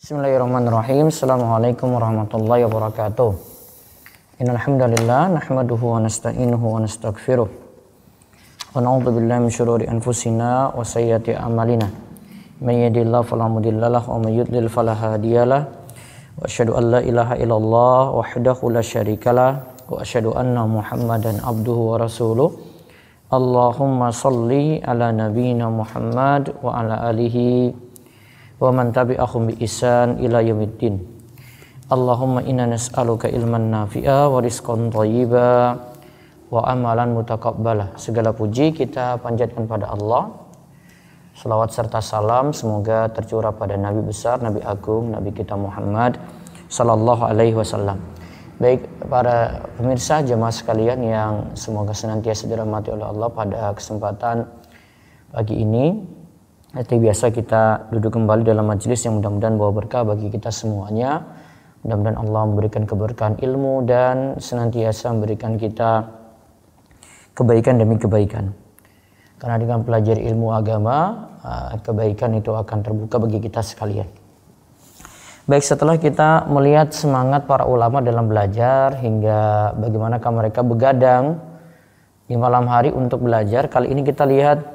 Bismillahirrahmanirrahim. Assalamualaikum warahmatullahi wabarakatuh. Innal hamdalillah nahmaduhu wa nasta'inuhu wa nastaghfiruh. Wa na'udzu billahi min syururi anfusina wa sayyiati a'malina. May yahdihillahu fala mudhillalah wa may yudlil fala hadiyalah. Wa asyhadu an la ilaha illallah wahdahu la syarikalah wa asyhadu anna Muhammadan abduhu wa rasuluh. Allahumma shalli ala nabiyyina Muhammad wa ala alihi wa man tabi'ahum bi ihsan ila yaumiddin. Allahumma inna nas'aluka ilman nafi'a wa rizqan thayyiba wa amalan mutaqabbala. Segala puji kita panjatkan pada Allah. Selawat serta salam semoga tercurah pada Nabi besar, Nabi agung, Nabi kita Muhammad sallallahu alaihi wasallam. Baik para pemirsa jemaah sekalian yang semoga senantiasa dirahmati oleh Allah, pada kesempatan pagi ini seperti biasa kita duduk kembali dalam majelis yang mudah-mudahan bawa berkah bagi kita semuanya. Mudah-mudahan Allah memberikan keberkahan ilmu dan senantiasa memberikan kita kebaikan demi kebaikan. Karena dengan pelajari ilmu agama, kebaikan itu akan terbuka bagi kita sekalian. Baik, setelah kita melihat semangat para ulama dalam belajar hingga bagaimanakah mereka begadang di malam hari untuk belajar, kali ini kita lihat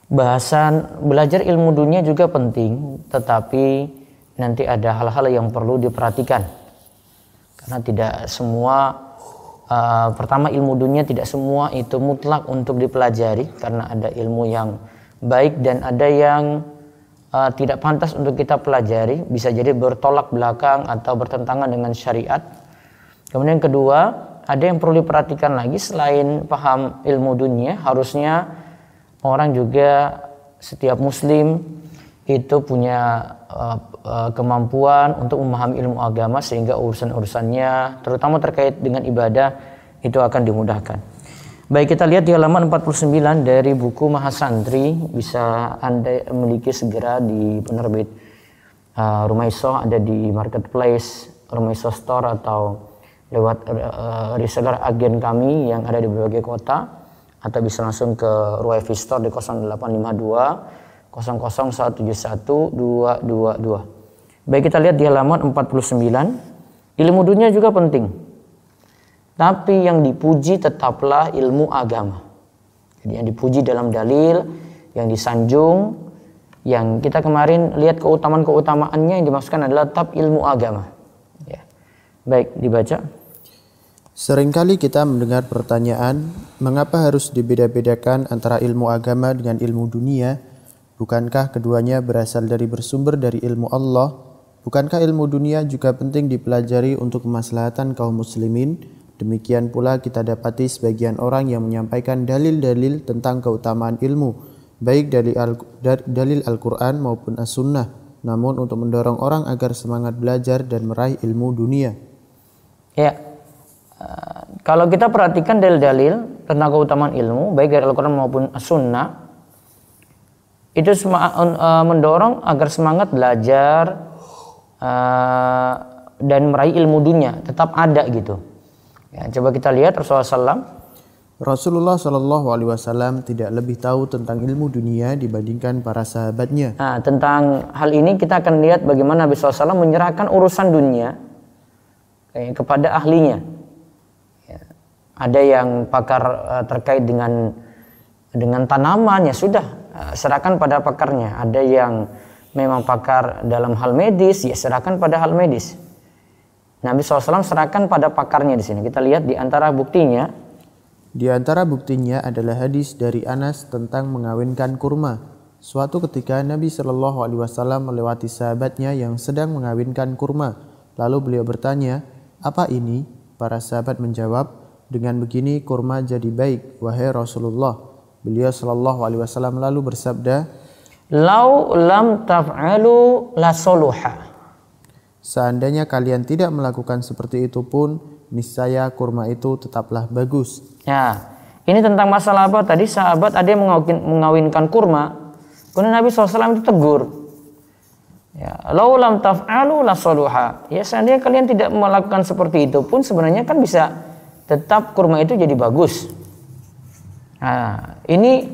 bahasan belajar ilmu dunia juga penting, tetapi nanti ada hal-hal yang perlu diperhatikan. Karena tidak semua, pertama ilmu dunia tidak semua itu mutlak untuk dipelajari, karena ada ilmu yang baik dan ada yang tidak pantas untuk kita pelajari, bisa jadi bertolak belakang atau bertentangan dengan syariat. Kemudian yang kedua, ada yang perlu diperhatikan lagi selain paham ilmu dunia, harusnya orang juga, setiap muslim itu punya kemampuan untuk memahami ilmu agama sehingga urusan-urusannya terutama terkait dengan ibadah itu akan dimudahkan. Baik, kita lihat di halaman 49 dari buku Mahasantri, bisa Anda miliki segera di penerbit Rumaiso, ada di marketplace Rumaiso Store atau lewat reseller agen kami yang ada di berbagai kota, atau bisa langsung ke Ruwaifi Store di 0852 00171222. Baik, kita lihat di halaman 49. Ilmu dunia juga penting, tapi yang dipuji tetaplah ilmu agama. Jadi yang dipuji dalam dalil, yang disanjung, yang kita kemarin lihat keutamaan-keutamaannya yang dimaksudkan adalah tetap ilmu agama. Ya. Baik, dibaca. Seringkali kita mendengar pertanyaan, mengapa harus dibeda-bedakan antara ilmu agama dengan ilmu dunia? Bukankah keduanya berasal dari bersumber dari ilmu Allah? Bukankah ilmu dunia juga penting dipelajari untuk kemaslahatan kaum muslimin? Demikian pula kita dapati sebagian orang yang menyampaikan dalil-dalil tentang keutamaan ilmu, baik dari dalil Al-Quran maupun As-Sunnah, namun untuk mendorong orang agar semangat belajar dan meraih ilmu dunia. Ya, kalau kita perhatikan dalil-dalil tentang keutamaan ilmu, baik dari Al-Quran maupun As-Sunnah, itu mendorong agar semangat belajar dan meraih ilmu dunia tetap ada gitu. Ya, coba kita lihat Rasulullah SAW tidak lebih tahu tentang ilmu dunia dibandingkan para sahabatnya. Nah, tentang hal ini kita akan lihat bagaimana Nabi SAW menyerahkan urusan dunia kepada ahlinya. Ya, ada yang pakar terkait dengan tanaman, ya sudah, serahkan pada pakarnya. Ada yang memang pakar dalam hal medis, ya serahkan pada hal medis. Nabi SAW serahkan pada pakarnya di sini. Kita lihat di antara buktinya. Di antara buktinya adalah hadis dari Anas tentang mengawinkan kurma. Suatu ketika Nabi SAW melewati sahabatnya yang sedang mengawinkan kurma. Lalu beliau bertanya, "Apa ini?" Para sahabat menjawab, "Dengan begini kurma jadi baik, wahai Rasulullah." Beliau SAW lalu bersabda, "Lau lam taf'alu la soluha." Seandainya kalian tidak melakukan seperti itu pun, niscaya kurma itu tetaplah bagus. Ya, ini tentang masalah apa? Tadi sahabat ada yang mengawinkan kurma, kemudian Nabi SAW itu tegur. Ya, lau lam taf'alu la soluha. Ya, seandainya kalian tidak melakukan seperti itu pun, sebenarnya kan bisa tetap kurma itu jadi bagus. Nah, ini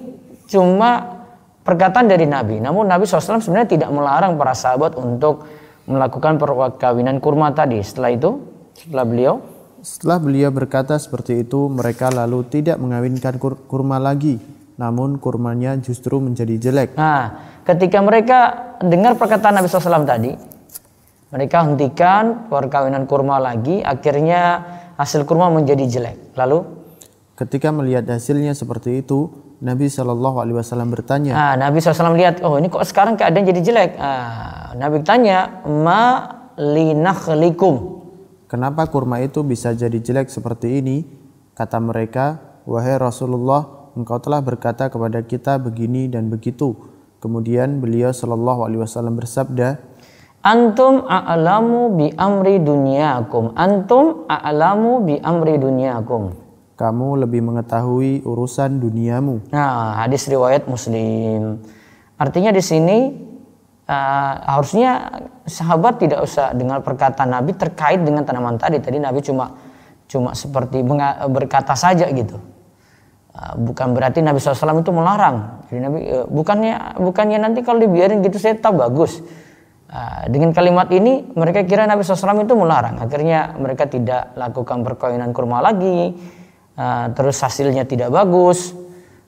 cuma perkataan dari Nabi. Namun Nabi SAW sebenarnya tidak melarang para sahabat untuk melakukan perkawinan kurma tadi. Setelah beliau berkata seperti itu, mereka lalu tidak mengawinkan kurma lagi, namun kurmanya justru menjadi jelek. Nah, ketika mereka dengar perkataan Nabi SAW tadi, mereka hentikan perkawinan kurma lagi, akhirnya hasil kurma menjadi jelek. Lalu ketika melihat hasilnya seperti itu, Nabi SAW bertanya. Nabi SAW lihat, oh ini kok sekarang keadaan jadi jelek. Nabi tanya, ma linakhlikum. Kenapa kurma itu bisa jadi jelek seperti ini? Kata mereka, wahai Rasulullah, engkau telah berkata kepada kita begini dan begitu. Kemudian beliau SAW bersabda, Antum a'lamu bi amri dunyakum. Antum a'lamu bi amri dunyakum. Kamu lebih mengetahui urusan duniamu. Nah, hadis riwayat Muslim. Artinya di sini harusnya sahabat tidak usah dengar perkataan Nabi terkait dengan tanaman tadi. Tadi Nabi cuma seperti berkata saja gitu. Bukan berarti Nabi SAW itu melarang. Jadi Nabi bukannya nanti kalau dibiarin gitu saya tahu bagus. Dengan kalimat ini mereka kira Nabi SAW itu melarang. Akhirnya mereka tidak lakukan perkawinan kurma lagi. Terus hasilnya tidak bagus.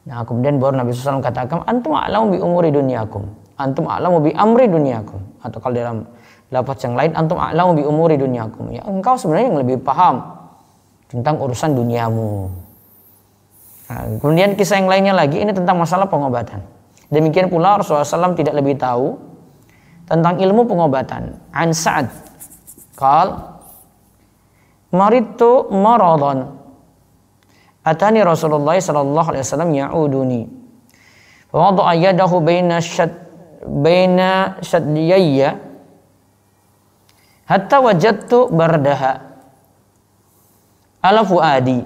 Nah, kemudian baru Nabi SAW katakan, antum a'lamu bi umuri dunyakum. Antum a'lamu bi amri dunyakum. Atau kalau dalam lafaz yang lain, antum a'lamu bi umuri dunyakum. Ya, engkau sebenarnya yang lebih paham tentang urusan duniamu. Nah, kemudian kisah yang lainnya lagi, ini tentang masalah pengobatan. Demikian pula Rasulullah SAW tidak lebih tahu tentang ilmu pengobatan. An Sa'ad qal maridtu maradan atani Rasulullah sallallahu alaihi wasallam ya'uduni wa wada'a yadahu baina shaddiyya hatta wajadtu bardaha ala fuadi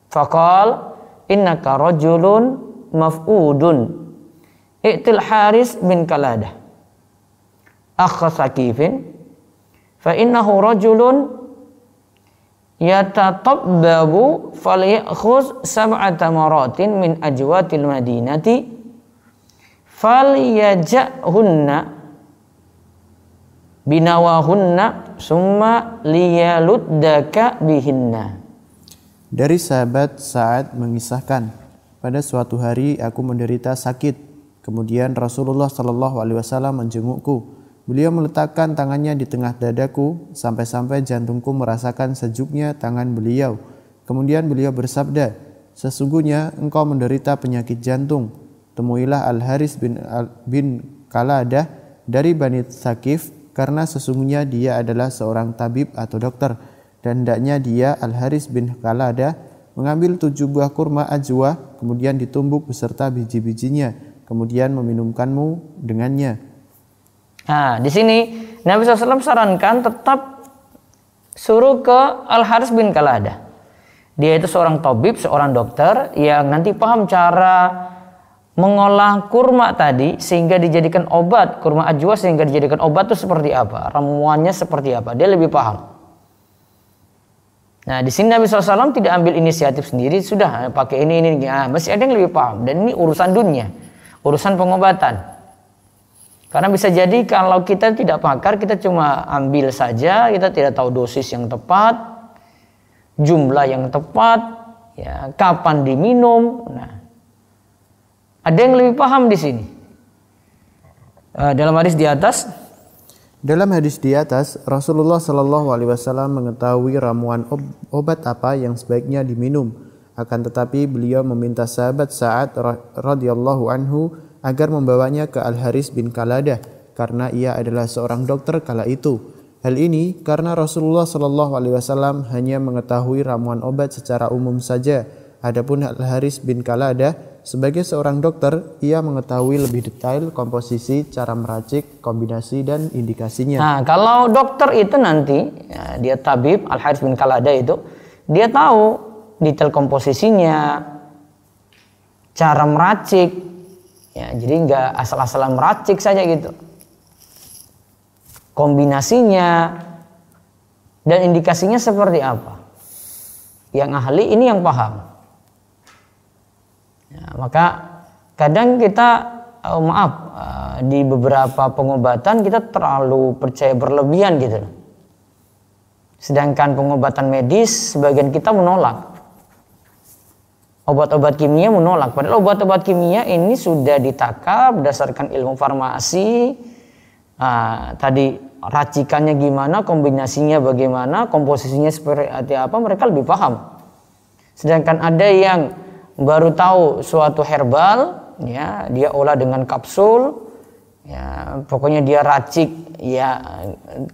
faqal innaka rajulun maf'udun i'til Haris bin Kaladah akha Sakifin fa innahu rajulun yatatabbabu falyakhuz sab'ata maratin min ajwatil madinati falyajahunna binawahunna summa liyaluddaka bihinna. Dari sahabat Sa'ad mengisahkan, pada suatu hari aku menderita sakit. Kemudian Rasulullah SAW menjengukku. Beliau meletakkan tangannya di tengah dadaku sampai-sampai jantungku merasakan sejuknya tangan beliau. Kemudian beliau bersabda, sesungguhnya engkau menderita penyakit jantung. Temuilah Al-Haris bin Kaladah dari Bani Sakif, karena sesungguhnya dia adalah seorang tabib atau dokter. Dan hendaknya dia, Al-Haris bin Kaladah, mengambil 7 buah kurma ajwa, kemudian ditumbuk beserta biji-bijinya, kemudian meminumkanmu dengannya. Nah, di sini Nabi SAW sarankan tetap suruh ke Al-Haris bin Kaladah. Dia itu seorang tabib, seorang dokter yang nanti paham cara mengolah kurma tadi sehingga dijadikan obat, kurma ajwa sehingga dijadikan obat itu seperti apa, ramuannya seperti apa, dia lebih paham. Nah, di sini Nabi SAW tidak ambil inisiatif sendiri, sudah pakai ini. Masih ada yang lebih paham, dan ini urusan dunia, urusan pengobatan. Karena bisa jadi kalau kita tidak pakar, kita cuma ambil saja, kita tidak tahu dosis yang tepat, jumlah yang tepat, ya, kapan diminum. Nah, ada yang lebih paham di sini. Dalam hadis di atas, Rasulullah SAW mengetahui ramuan obat apa yang sebaiknya diminum. Akan tetapi beliau meminta sahabat Sa'ad radhiyallahu anhu agar membawanya ke Al-Haris bin Kaladah karena ia adalah seorang dokter kala itu. Hal ini karena Rasulullah SAW hanya mengetahui ramuan obat secara umum saja. Adapun Al-Haris bin Kaladah sebagai seorang dokter, ia mengetahui lebih detail komposisi, cara meracik, kombinasi dan indikasinya. Nah, kalau dokter itu nanti ya, dia tabib, Al-Haris bin Kaladah itu dia tahu detail komposisinya, cara meracik. Ya, jadi nggak asal-asalan meracik saja gitu. Kombinasinya dan indikasinya seperti apa. Yang ahli ini yang paham. Ya, maka kadang kita di beberapa pengobatan kita terlalu percaya berlebihan gitu. Sedangkan pengobatan medis sebagian kita menolak. Obat-obat kimia menolak. Padahal obat-obat kimia ini sudah ditata berdasarkan ilmu farmasi. Tadi racikannya gimana, kombinasinya bagaimana, komposisinya seperti apa, mereka lebih paham. Sedangkan ada yang baru tahu suatu herbal, ya dia olah dengan kapsul, ya pokoknya dia racik, ya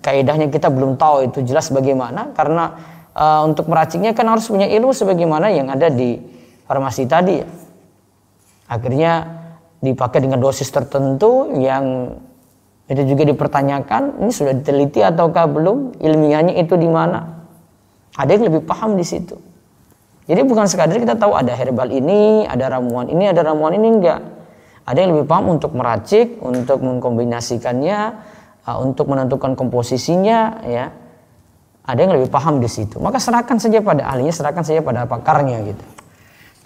kaidahnya kita belum tahu itu jelas bagaimana, karena untuk meraciknya kan harus punya ilmu sebagaimana yang ada di farmasi tadi. Akhirnya dipakai dengan dosis tertentu yang itu juga dipertanyakan, ini sudah diteliti ataukah belum, ilmiahnya itu di mana. Ada yang lebih paham di situ. Jadi bukan sekadar kita tahu ada herbal ini, ada ramuan ini, enggak. Ada yang lebih paham untuk meracik, untuk mengkombinasikannya, untuk menentukan komposisinya, ya. Ada yang lebih paham di situ. Maka serahkan saja pada ahlinya, serahkan saja pada pakarnya gitu.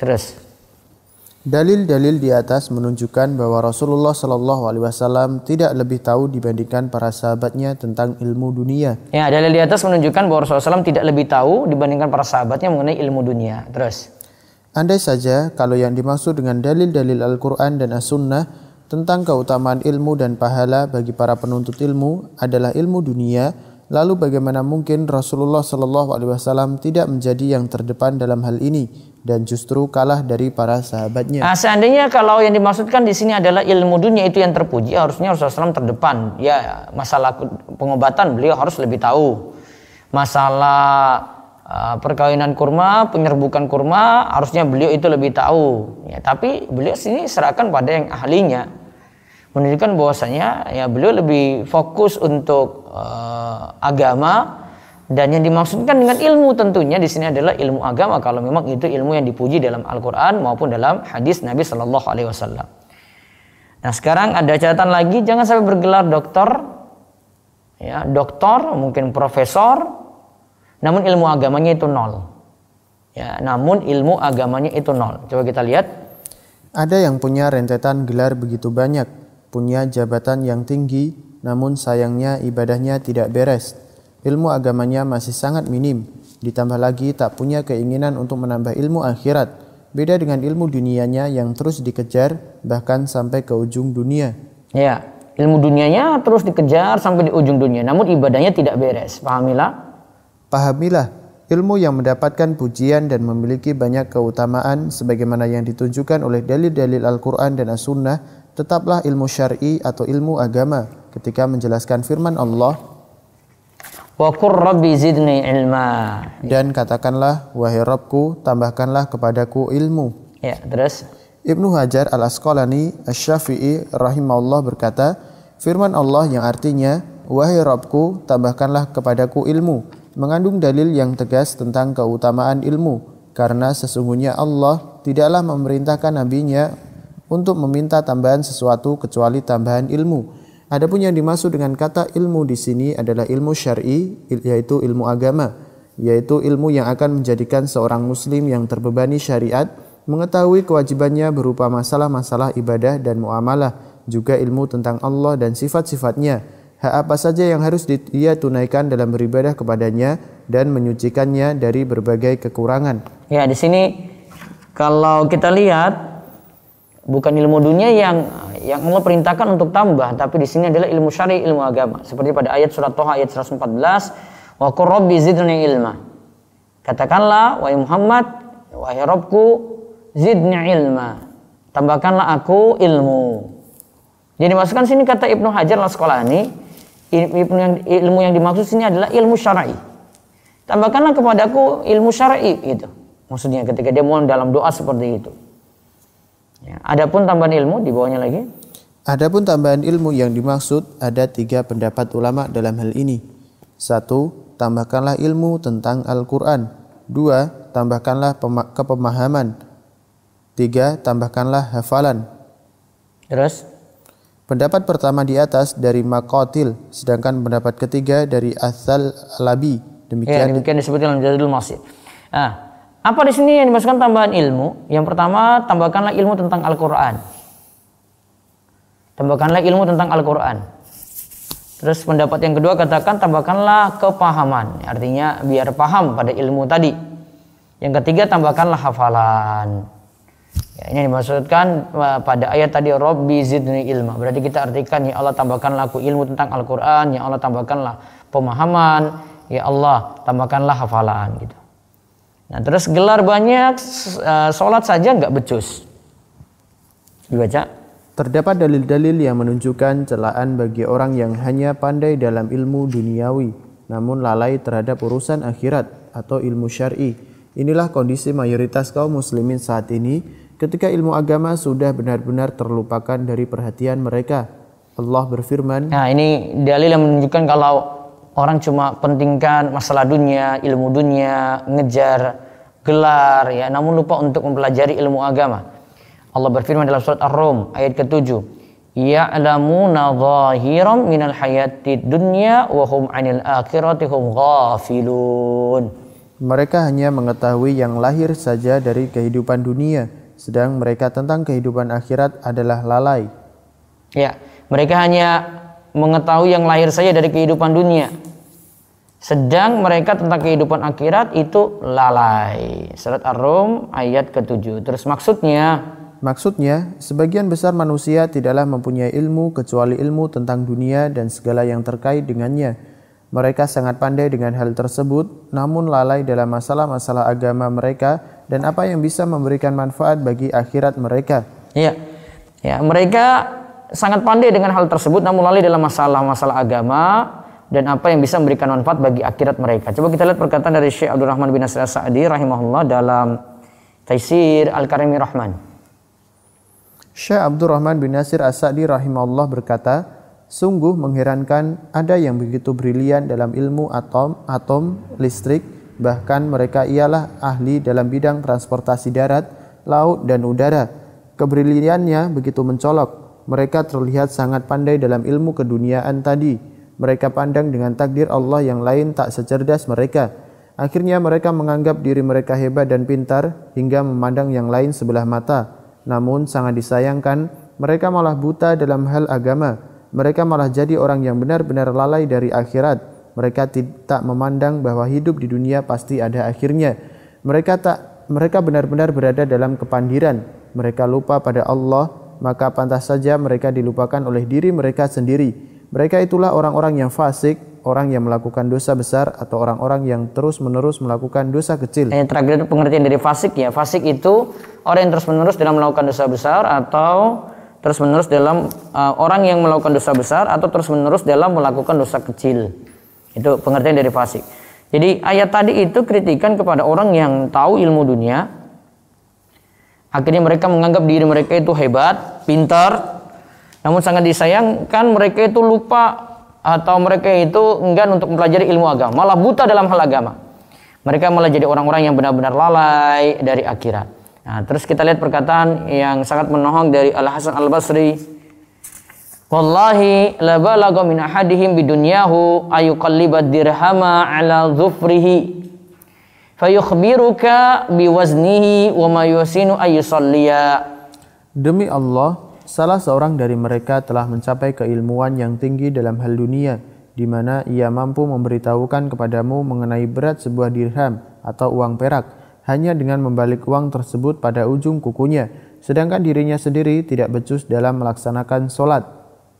Terus dalil-dalil di atas menunjukkan bahwa Rasulullah Shallallahu Alaihi Wasallam tidak lebih tahu dibandingkan para sahabatnya tentang ilmu dunia. Ya, dalil di atas menunjukkan bahwa Rasulullah SAW tidak lebih tahu dibandingkan para sahabatnya mengenai ilmu dunia. Terus, andai saja kalau yang dimaksud dengan dalil-dalil Al-Quran dan As-Sunnah tentang keutamaan ilmu dan pahala bagi para penuntut ilmu adalah ilmu dunia, lalu bagaimana mungkin Rasulullah Shallallahu Alaihi Wasallam tidak menjadi yang terdepan dalam hal ini dan justru kalah dari para sahabatnya? Seandainya kalau yang dimaksudkan di sini adalah ilmu dunia itu yang terpuji, harusnya Rasulullah SAW terdepan. Ya, masalah pengobatan beliau harus lebih tahu. Masalah perkawinan kurma, penyerbukan kurma, harusnya beliau itu lebih tahu. Ya, tapi beliau sini serahkan pada yang ahlinya. Menunjukkan bahwasanya ya beliau lebih fokus untuk agama, dan yang dimaksudkan dengan ilmu tentunya di sini adalah ilmu agama kalau memang itu ilmu yang dipuji dalam Al-Qur'an maupun dalam hadis Nabi Shallallahu Alaihi Wasallam. Nah, sekarang ada catatan lagi, jangan sampai bergelar doktor, ya doktor mungkin profesor, namun ilmu agamanya itu nol. Ya, namun ilmu agamanya itu nol. Coba kita lihat. Ada yang punya rentetan gelar begitu banyak, punya jabatan yang tinggi, namun sayangnya ibadahnya tidak beres. Ilmu agamanya masih sangat minim, ditambah lagi tak punya keinginan untuk menambah ilmu akhirat. Beda dengan ilmu dunianya yang terus dikejar bahkan sampai ke ujung dunia. Ya, ilmu dunianya terus dikejar sampai di ujung dunia, namun ibadahnya tidak beres. Pahamilah. Pahamilah, ilmu yang mendapatkan pujian dan memiliki banyak keutamaan sebagaimana yang ditunjukkan oleh dalil-dalil Al-Quran dan As-Sunnah tetaplah ilmu syar'i atau ilmu agama. Ketika menjelaskan firman Allah, Wa qur rabbi zidni ilma. Dan katakanlah, wahai Rabbku, tambahkanlah kepadaku ilmu. Ya, terus Ibnu Hajar Al-Asqalani Asy-Syafi'i rahimahullah berkata, firman Allah yang artinya, wahai Rabbku, tambahkanlah kepadaku ilmu, mengandung dalil yang tegas tentang keutamaan ilmu, karena sesungguhnya Allah tidaklah memerintahkan nabinya untuk meminta tambahan sesuatu kecuali tambahan ilmu. Adapun yang dimaksud dengan kata ilmu di sini adalah ilmu syar'i, yaitu ilmu agama, yaitu ilmu yang akan menjadikan seorang muslim yang terbebani syariat mengetahui kewajibannya berupa masalah-masalah ibadah dan muamalah, juga ilmu tentang Allah dan sifat-sifatnya, hak apa saja yang harus dia tunaikan dalam beribadah kepadanya dan menyucikannya dari berbagai kekurangan. ya di sini kalau kita lihat bukan ilmu dunia yang Allah perintahkan untuk tambah, tapi di sini adalah ilmu syar'i, ilmu agama. Seperti pada ayat surat Thaha ayat 114, wa qur rabbi zidni ilma. Katakanlah wahai Muhammad, wahai Rabbku, zidni ilma. Tambahkanlah aku ilmu. Jadi masukkan sini kata Ibnu Hajar Al-Asqalani, ilmu yang dimaksud sini adalah ilmu syar'i. Tambahkanlah kepadaku ilmu syar'i itu. Maksudnya ketika dia mohon dalam doa seperti itu. Ya, adapun tambahan ilmu di bawahnya lagi. Adapun tambahan ilmu yang dimaksud ada 3 pendapat ulama dalam hal ini. 1. Tambahkanlah ilmu tentang Al-Quran. 2. Tambahkanlah kepemahaman. 3. Tambahkanlah hafalan. Terus pendapat pertama di atas dari Maqatil, sedangkan pendapat ketiga dari Ats-Tsalabi. Demikian disebutkan dalam Jazul Masjid. Apa di sini yang dimaksudkan tambahan ilmu? Yang pertama, tambahkanlah ilmu tentang Al-Quran. tambahkanlah ilmu tentang Al-Quran. Terus pendapat yang kedua katakan tambahkanlah kepahaman, artinya biar paham pada ilmu tadi. Yang ketiga tambahkanlah hafalan. Ya, ini dimaksudkan pada ayat tadi Rabbi zidni ilma. Berarti kita artikan ya Allah tambahkanlah aku ilmu tentang Al-Quran, ya Allah tambahkanlah pemahaman, ya Allah tambahkanlah hafalan gitu. Nah terus gelar banyak, sholat saja nggak becus. Dibaca. Terdapat dalil-dalil yang menunjukkan celaan bagi orang yang hanya pandai dalam ilmu duniawi, namun lalai terhadap urusan akhirat atau ilmu syar'i. Inilah kondisi mayoritas kaum muslimin saat ini ketika ilmu agama sudah benar-benar terlupakan dari perhatian mereka. Allah berfirman, nah ini dalil yang menunjukkan kalau orang cuma pentingkan masalah dunia, ilmu dunia, ngejar gelar, ya, namun lupa untuk mempelajari ilmu agama. Allah berfirman dalam surat Ar-Rum ayat ke-7, ya'lamuna zahiran minal hayatid dunya wa hum 'anil akhirati hum ghafilun. Mereka hanya mengetahui yang lahir saja dari kehidupan dunia, sedang mereka tentang kehidupan akhirat adalah lalai. Ya, mereka hanya mengetahui yang lahir saja dari kehidupan dunia, sedang mereka tentang kehidupan akhirat itu lalai. Surat Ar-Rum ayat ke-7. Terus Maksudnya, sebagian besar manusia tidaklah mempunyai ilmu kecuali ilmu tentang dunia dan segala yang terkait dengannya. Mereka sangat pandai dengan hal tersebut, namun lalai dalam masalah-masalah agama mereka dan apa yang bisa memberikan manfaat bagi akhirat mereka. Ya, mereka sangat pandai dengan hal tersebut, namun lalai dalam masalah-masalah agama dan apa yang bisa memberikan manfaat bagi akhirat mereka. Coba kita lihat perkataan dari Syekh Abdul Rahman bin Nasir As-Sa'di rahimahullah dalam Taisir Al-Karimi Rahman. Syekh Abdul Rahman bin Nasir As-Sa'di rahimahullah berkata, sungguh mengherankan ada yang begitu brilian dalam ilmu atom, listrik, bahkan mereka ialah ahli dalam bidang transportasi darat, laut, dan udara. Kebriliannya begitu mencolok. Mereka terlihat sangat pandai dalam ilmu keduniaan tadi. Mereka pandang dengan takdir Allah yang lain tak secerdas mereka. Akhirnya mereka menganggap diri mereka hebat dan pintar hingga memandang yang lain sebelah mata. Namun sangat disayangkan, mereka malah buta dalam hal agama. Mereka malah jadi orang yang benar-benar lalai dari akhirat. Mereka tak memandang bahwa hidup di dunia pasti ada akhirnya. Mereka benar-benar berada dalam kepandiran. Mereka lupa pada Allah, maka pantas saja mereka dilupakan oleh diri mereka sendiri. Mereka itulah orang-orang yang fasik, orang yang melakukan dosa besar, atau orang-orang yang terus-menerus melakukan dosa kecil. Yang terakhir pengertian dari fasik, ya, fasik itu orang yang terus-menerus dalam melakukan dosa besar, atau terus-menerus dalam orang yang melakukan dosa besar, atau terus-menerus dalam melakukan dosa kecil. Itu pengertian dari fasik. Jadi ayat tadi itu kritikan kepada orang yang tahu ilmu dunia, akhirnya mereka menganggap diri mereka itu hebat, pintar, namun sangat disayangkan mereka itu lupa atau mereka itu enggan untuk mempelajari ilmu agama, malah buta dalam hal agama. Mereka malah jadi orang-orang yang benar-benar lalai dari akhirat. Nah, terus kita lihat perkataan yang sangat menohong dari Al-Hasan Al-Basri. Wallahi la balagha min ahadihim bidunyahu ayuqallibad dirhama ala dhufrihi fayukhbiruka biwaznihi wa ma yusinu ayusalliya. Demi Allah, salah seorang dari mereka telah mencapai keilmuan yang tinggi dalam hal dunia, di mana ia mampu memberitahukan kepadamu mengenai berat sebuah dirham atau uang perak, hanya dengan membalik uang tersebut pada ujung kukunya, sedangkan dirinya sendiri tidak becus dalam melaksanakan sholat.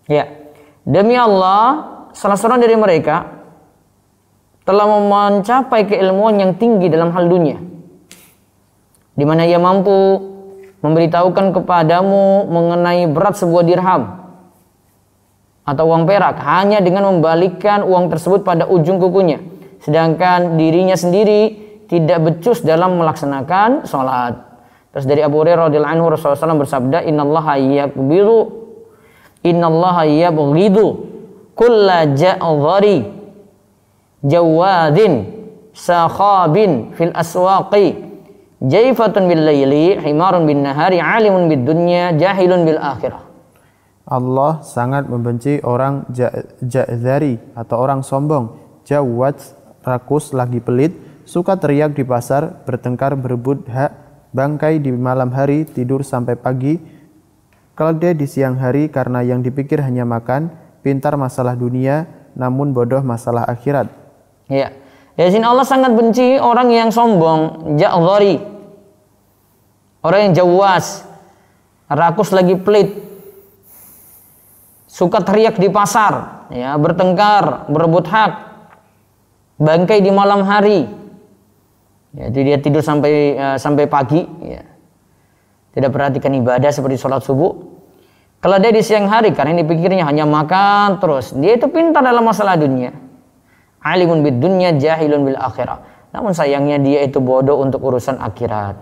Ya, demi Allah, salah seorang dari mereka telah mencapai keilmuan yang tinggi dalam hal dunia, di mana ia mampu memberitahukan kepadamu mengenai berat sebuah dirham atau uang perak hanya dengan membalikkan uang tersebut pada ujung kukunya, sedangkan dirinya sendiri tidak becus dalam melaksanakan sholat. Terus dari Abu Hurairah radhiyallahu anhu, Rasulullah SAW bersabda, Innallaha yabghidu kulla ja'dhari jawadin sakhabin fil aswaqi jaifatun bil laili himarun bin nahari alimun bid dunya jahilun bil akhirah. Allah sangat membenci orang ja'dhari atau orang sombong, jawad, rakus, lagi pelit, suka teriak di pasar, bertengkar berebut hak, bangkai di malam hari, tidur sampai pagi, Keledai di siang hari karena yang dipikir hanya makan, pintar masalah dunia, namun bodoh masalah akhirat. Ya. Ya, sini Allah sangat benci orang yang sombong, ja'dhari. Orang yang jawas, rakus lagi pelit, suka teriak di pasar, ya, bertengkar, berebut hak, bangkai di malam hari. Ya, jadi dia tidur sampai pagi, ya. Tidak perhatikan ibadah seperti sholat subuh. Kalau dia di siang hari karena ini pikirnya hanya makan terus, dia itu pintar dalam masalah dunia. Alimun bid dunya, jahilun bil akhirah. Namun sayangnya dia itu bodoh untuk urusan akhirat.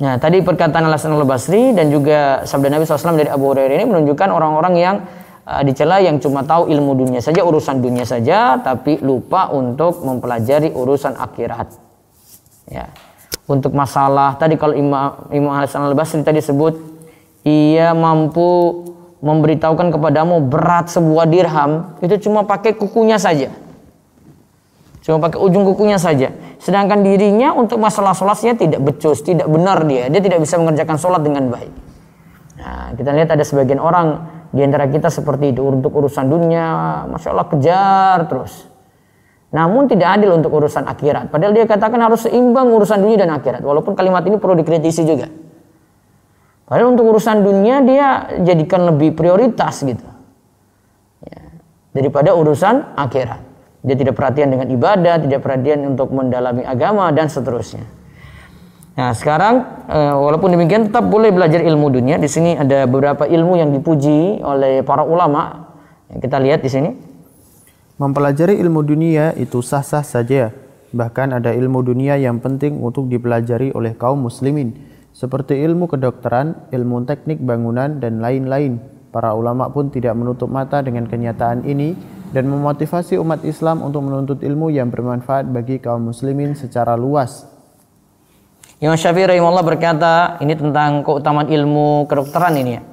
Nah, tadi perkataan Al-Hasan Al-Basri dan juga sabda Nabi SAW dari Abu Hurairah ini menunjukkan orang-orang yang dicela yang cuma tahu ilmu dunia saja, urusan dunia saja, tapi lupa untuk mempelajari urusan akhirat. Ya. Untuk masalah tadi kalau Imam Al-Hasan Al-Basri tadi sebut, ia mampu memberitahukan kepadamu berat sebuah dirham itu cuma pakai kukunya saja, cuma pakai ujung kukunya saja. Sedangkan dirinya untuk masalah sholatnya tidak becus, tidak benar, dia tidak bisa mengerjakan sholat dengan baik. Nah, kita lihat ada sebagian orang di antara kita seperti itu, untuk urusan dunia, masya Allah kejar terus. Namun tidak adil untuk urusan akhirat. Padahal dia katakan harus seimbang urusan dunia dan akhirat. Walaupun kalimat ini perlu dikritisi juga. Padahal untuk urusan dunia dia jadikan lebih prioritas gitu, ya, daripada urusan akhirat. Dia tidak perhatian dengan ibadah, tidak perhatian untuk mendalami agama dan seterusnya. Nah sekarang walaupun demikian tetap boleh belajar ilmu dunia. Di sini ada beberapa ilmu yang dipuji oleh para ulama. Yang kita lihat di sini. Mempelajari ilmu dunia itu sah-sah saja. Bahkan ada ilmu dunia yang penting untuk dipelajari oleh kaum muslimin. Seperti ilmu kedokteran, ilmu teknik bangunan, dan lain-lain. Para ulama pun tidak menutup mata dengan kenyataan ini dan memotivasi umat Islam untuk menuntut ilmu yang bermanfaat bagi kaum muslimin secara luas. Imam Syafi'i rahimahullah berkata, ini tentang keutamaan ilmu kedokteran ini ya,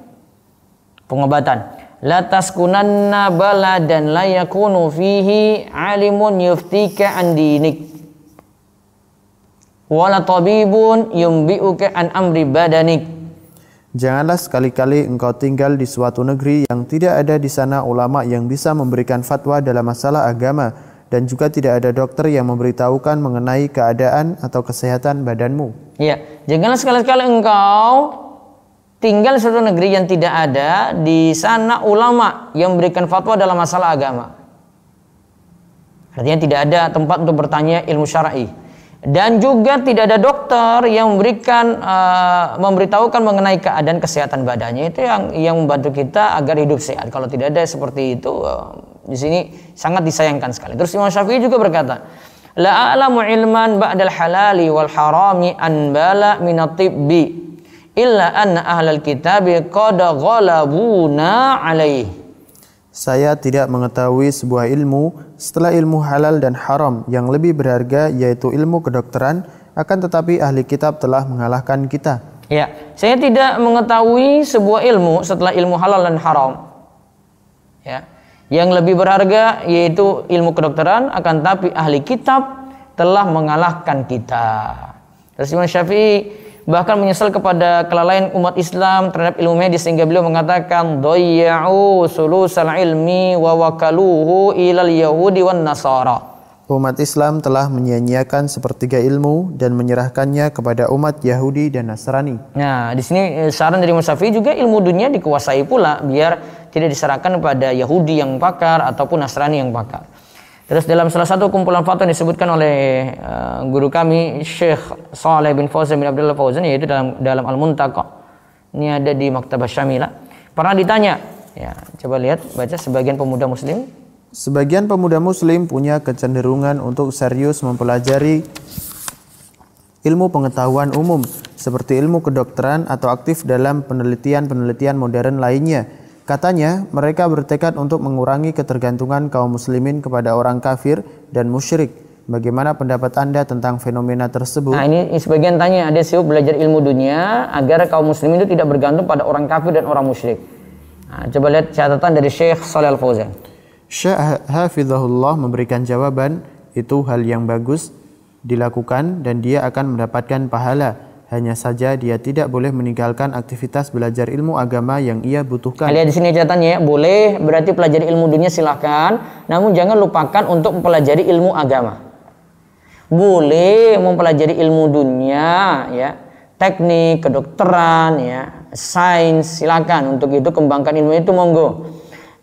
pengobatan. La taskunanna baladan la yakunu fihi alimun yuftika an dinik wala tabibun yumbi'uka an amri badanik. Janganlah sekali-kali engkau tinggal di suatu negeri yang tidak ada di sana ulama yang bisa memberikan fatwa dalam masalah agama, dan juga tidak ada dokter yang memberitahukan mengenai keadaan atau kesehatan badanmu. Iya, janganlah sekali-kali engkau tinggal di suatu negeri yang tidak ada di sana ulama yang memberikan fatwa dalam masalah agama. Artinya tidak ada tempat untuk bertanya ilmu syar'i. Dan juga tidak ada dokter yang memberikan memberitahukan mengenai keadaan kesehatan badannya. Itu yang membantu kita agar hidup sehat. Kalau tidak ada seperti itu, di sini sangat disayangkan sekali. Terus Imam Syafi'i juga berkata, la a'lamu ilman ba'dal halali wal harami an bala min at-tibbi illa anna ahlal kitabi qad ghalabuna alaih. Saya tidak mengetahui sebuah ilmu setelah ilmu halal dan haram yang lebih berharga, yaitu ilmu kedokteran, akan tetapi ahli kitab telah mengalahkan kita. Ya, saya tidak mengetahui sebuah ilmu setelah ilmu halal dan haram. Ya, yang lebih berharga yaitu ilmu kedokteran, akan tetapi ahli kitab telah mengalahkan kita. Terus Imam Syafi'i bahkan menyesal kepada kelalaian umat Islam terhadap ilmu medis, sehingga beliau mengatakan dhayya'u sulusal ilmi wa wakaluhu ilal yahudi wan nasara. Umat Islam telah menyia-nyiakan sepertiga ilmu dan menyerahkannya kepada umat Yahudi dan Nasrani. Nah, di sini saran dari Imam Syafi'i juga ilmu dunia dikuasai pula, biar tidak diserahkan pada Yahudi yang pakar ataupun Nasrani yang pakar. Terus dalam salah satu kumpulan fatwa disebutkan oleh guru kami Syekh Saleh bin Fauzan bin Abdullah Fauzan, yaitu dalam Al-Muntaqa. Ini ada di Maktabah Syamilah. Pernah ditanya, ya, coba lihat, baca sebagian pemuda muslim. Sebagian pemuda muslim punya kecenderungan untuk serius mempelajari ilmu pengetahuan umum seperti ilmu kedokteran atau aktif dalam penelitian-penelitian modern lainnya. Katanya, mereka bertekad untuk mengurangi ketergantungan kaum muslimin kepada orang kafir dan musyrik. Bagaimana pendapat Anda tentang fenomena tersebut? Nah, ini sebagian tanya, ada sibuk belajar ilmu dunia agar kaum muslimin itu tidak bergantung pada orang kafir dan orang musyrik. Nah, coba lihat catatan dari Syekh Shalih Al-Fauzan. Syekh Hafizahullah memberikan jawaban, itu hal yang bagus dilakukan dan dia akan mendapatkan pahala. Hanya saja dia tidak boleh meninggalkan aktivitas belajar ilmu agama yang ia butuhkan. Lihat di sini catatannya ya, boleh berarti pelajari ilmu dunia silahkan, namun jangan lupakan untuk mempelajari ilmu agama. Boleh mempelajari ilmu dunia ya, teknik, kedokteran ya, sains, silakan untuk itu kembangkan ilmu itu monggo.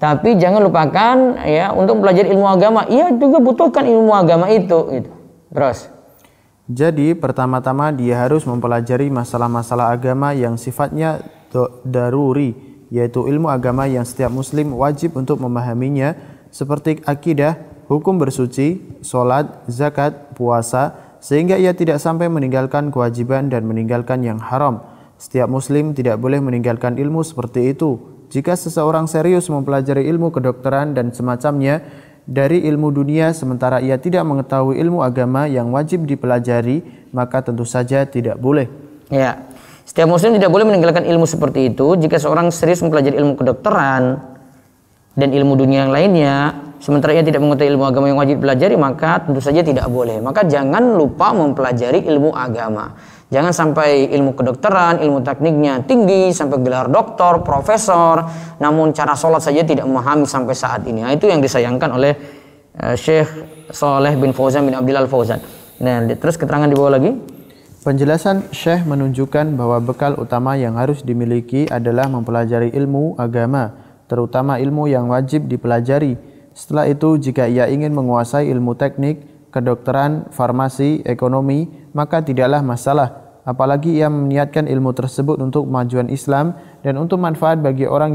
Tapi jangan lupakan ya untuk mempelajari ilmu agama, ia juga butuhkan ilmu agama itu gitu. Terus jadi pertama-tama dia harus mempelajari masalah-masalah agama yang sifatnya daruri, yaitu ilmu agama yang setiap muslim wajib untuk memahaminya seperti akidah, hukum bersuci, sholat, zakat, puasa, sehingga ia tidak sampai meninggalkan kewajiban dan meninggalkan yang haram. Setiap muslim tidak boleh meninggalkan ilmu seperti itu. Jika seseorang serius mempelajari ilmu kedokteran dan semacamnya dari ilmu dunia sementara ia tidak mengetahui ilmu agama yang wajib dipelajari, maka tentu saja tidak boleh. Ya, setiap muslim tidak boleh meninggalkan ilmu seperti itu. Jika seorang serius mempelajari ilmu kedokteran dan ilmu dunia yang lainnya, sementara ia tidak mengetahui ilmu agama yang wajib dipelajari, maka tentu saja tidak boleh. Maka jangan lupa mempelajari ilmu agama. Jangan sampai ilmu kedokteran, ilmu tekniknya tinggi sampai gelar doktor, profesor, namun cara sholat saja tidak memahami sampai saat ini. Nah, itu yang disayangkan oleh Syekh Saleh bin Fauzan bin Abdillah Al-Fauzan. Nah, terus keterangan di bawah lagi. Penjelasan Syekh menunjukkan bahwa bekal utama yang harus dimiliki adalah mempelajari ilmu agama, terutama ilmu yang wajib dipelajari. Setelah itu, jika ia ingin menguasai ilmu teknik, kedokteran, farmasi, ekonomi, maka tidaklah masalah. Apalagi ia meniatkan ilmu tersebut untuk kemajuan Islam dan untuk manfaat bagi orang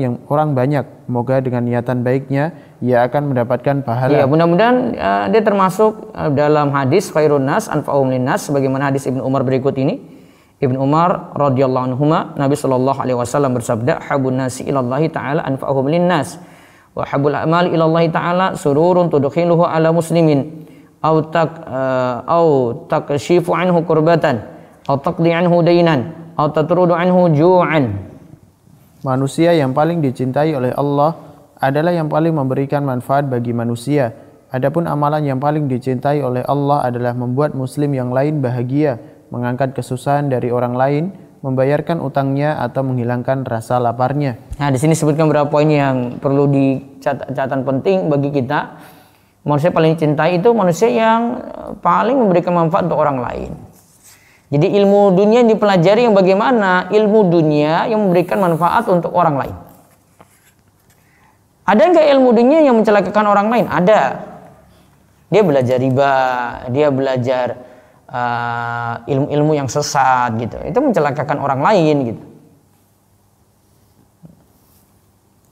banyak. Moga dengan niatan baiknya ia akan mendapatkan pahala. Ya, mudah-mudahan dia termasuk dalam hadis khairun nas anfa'uhum linnas, sebagaimana hadis Ibnu Umar berikut ini. Ibnu Umar radhiyallahu anhuma, Nabi sallallahu alaihi wasallam bersabda, "Habun nasi ilallahi ta'ala anfa'uhum linnas, wa habul a'mali ilallahi ta'ala sururun tudkhiluhu ala muslimin." Au takshifu anhu kurbatan au taqdi anhu dainan au tatrudu anhu ju'an. Manusia yang paling dicintai oleh Allah adalah yang paling memberikan manfaat bagi manusia. Adapun amalan yang paling dicintai oleh Allah adalah membuat muslim yang lain bahagia, mengangkat kesusahan dari orang lain, membayarkan utangnya atau menghilangkan rasa laparnya. Nah, di sini sebutkan beberapa poin yang perlu catatan penting bagi kita. Manusia paling cintai itu manusia yang paling memberikan manfaat untuk orang lain. Jadi ilmu dunia dipelajari yang bagaimana? Ilmu dunia yang memberikan manfaat untuk orang lain. Ada nggak ilmu dunia yang mencelakakan orang lain? Ada. Dia belajar riba, dia belajar ilmu-ilmu yang sesat gitu. Itu mencelakakan orang lain gitu.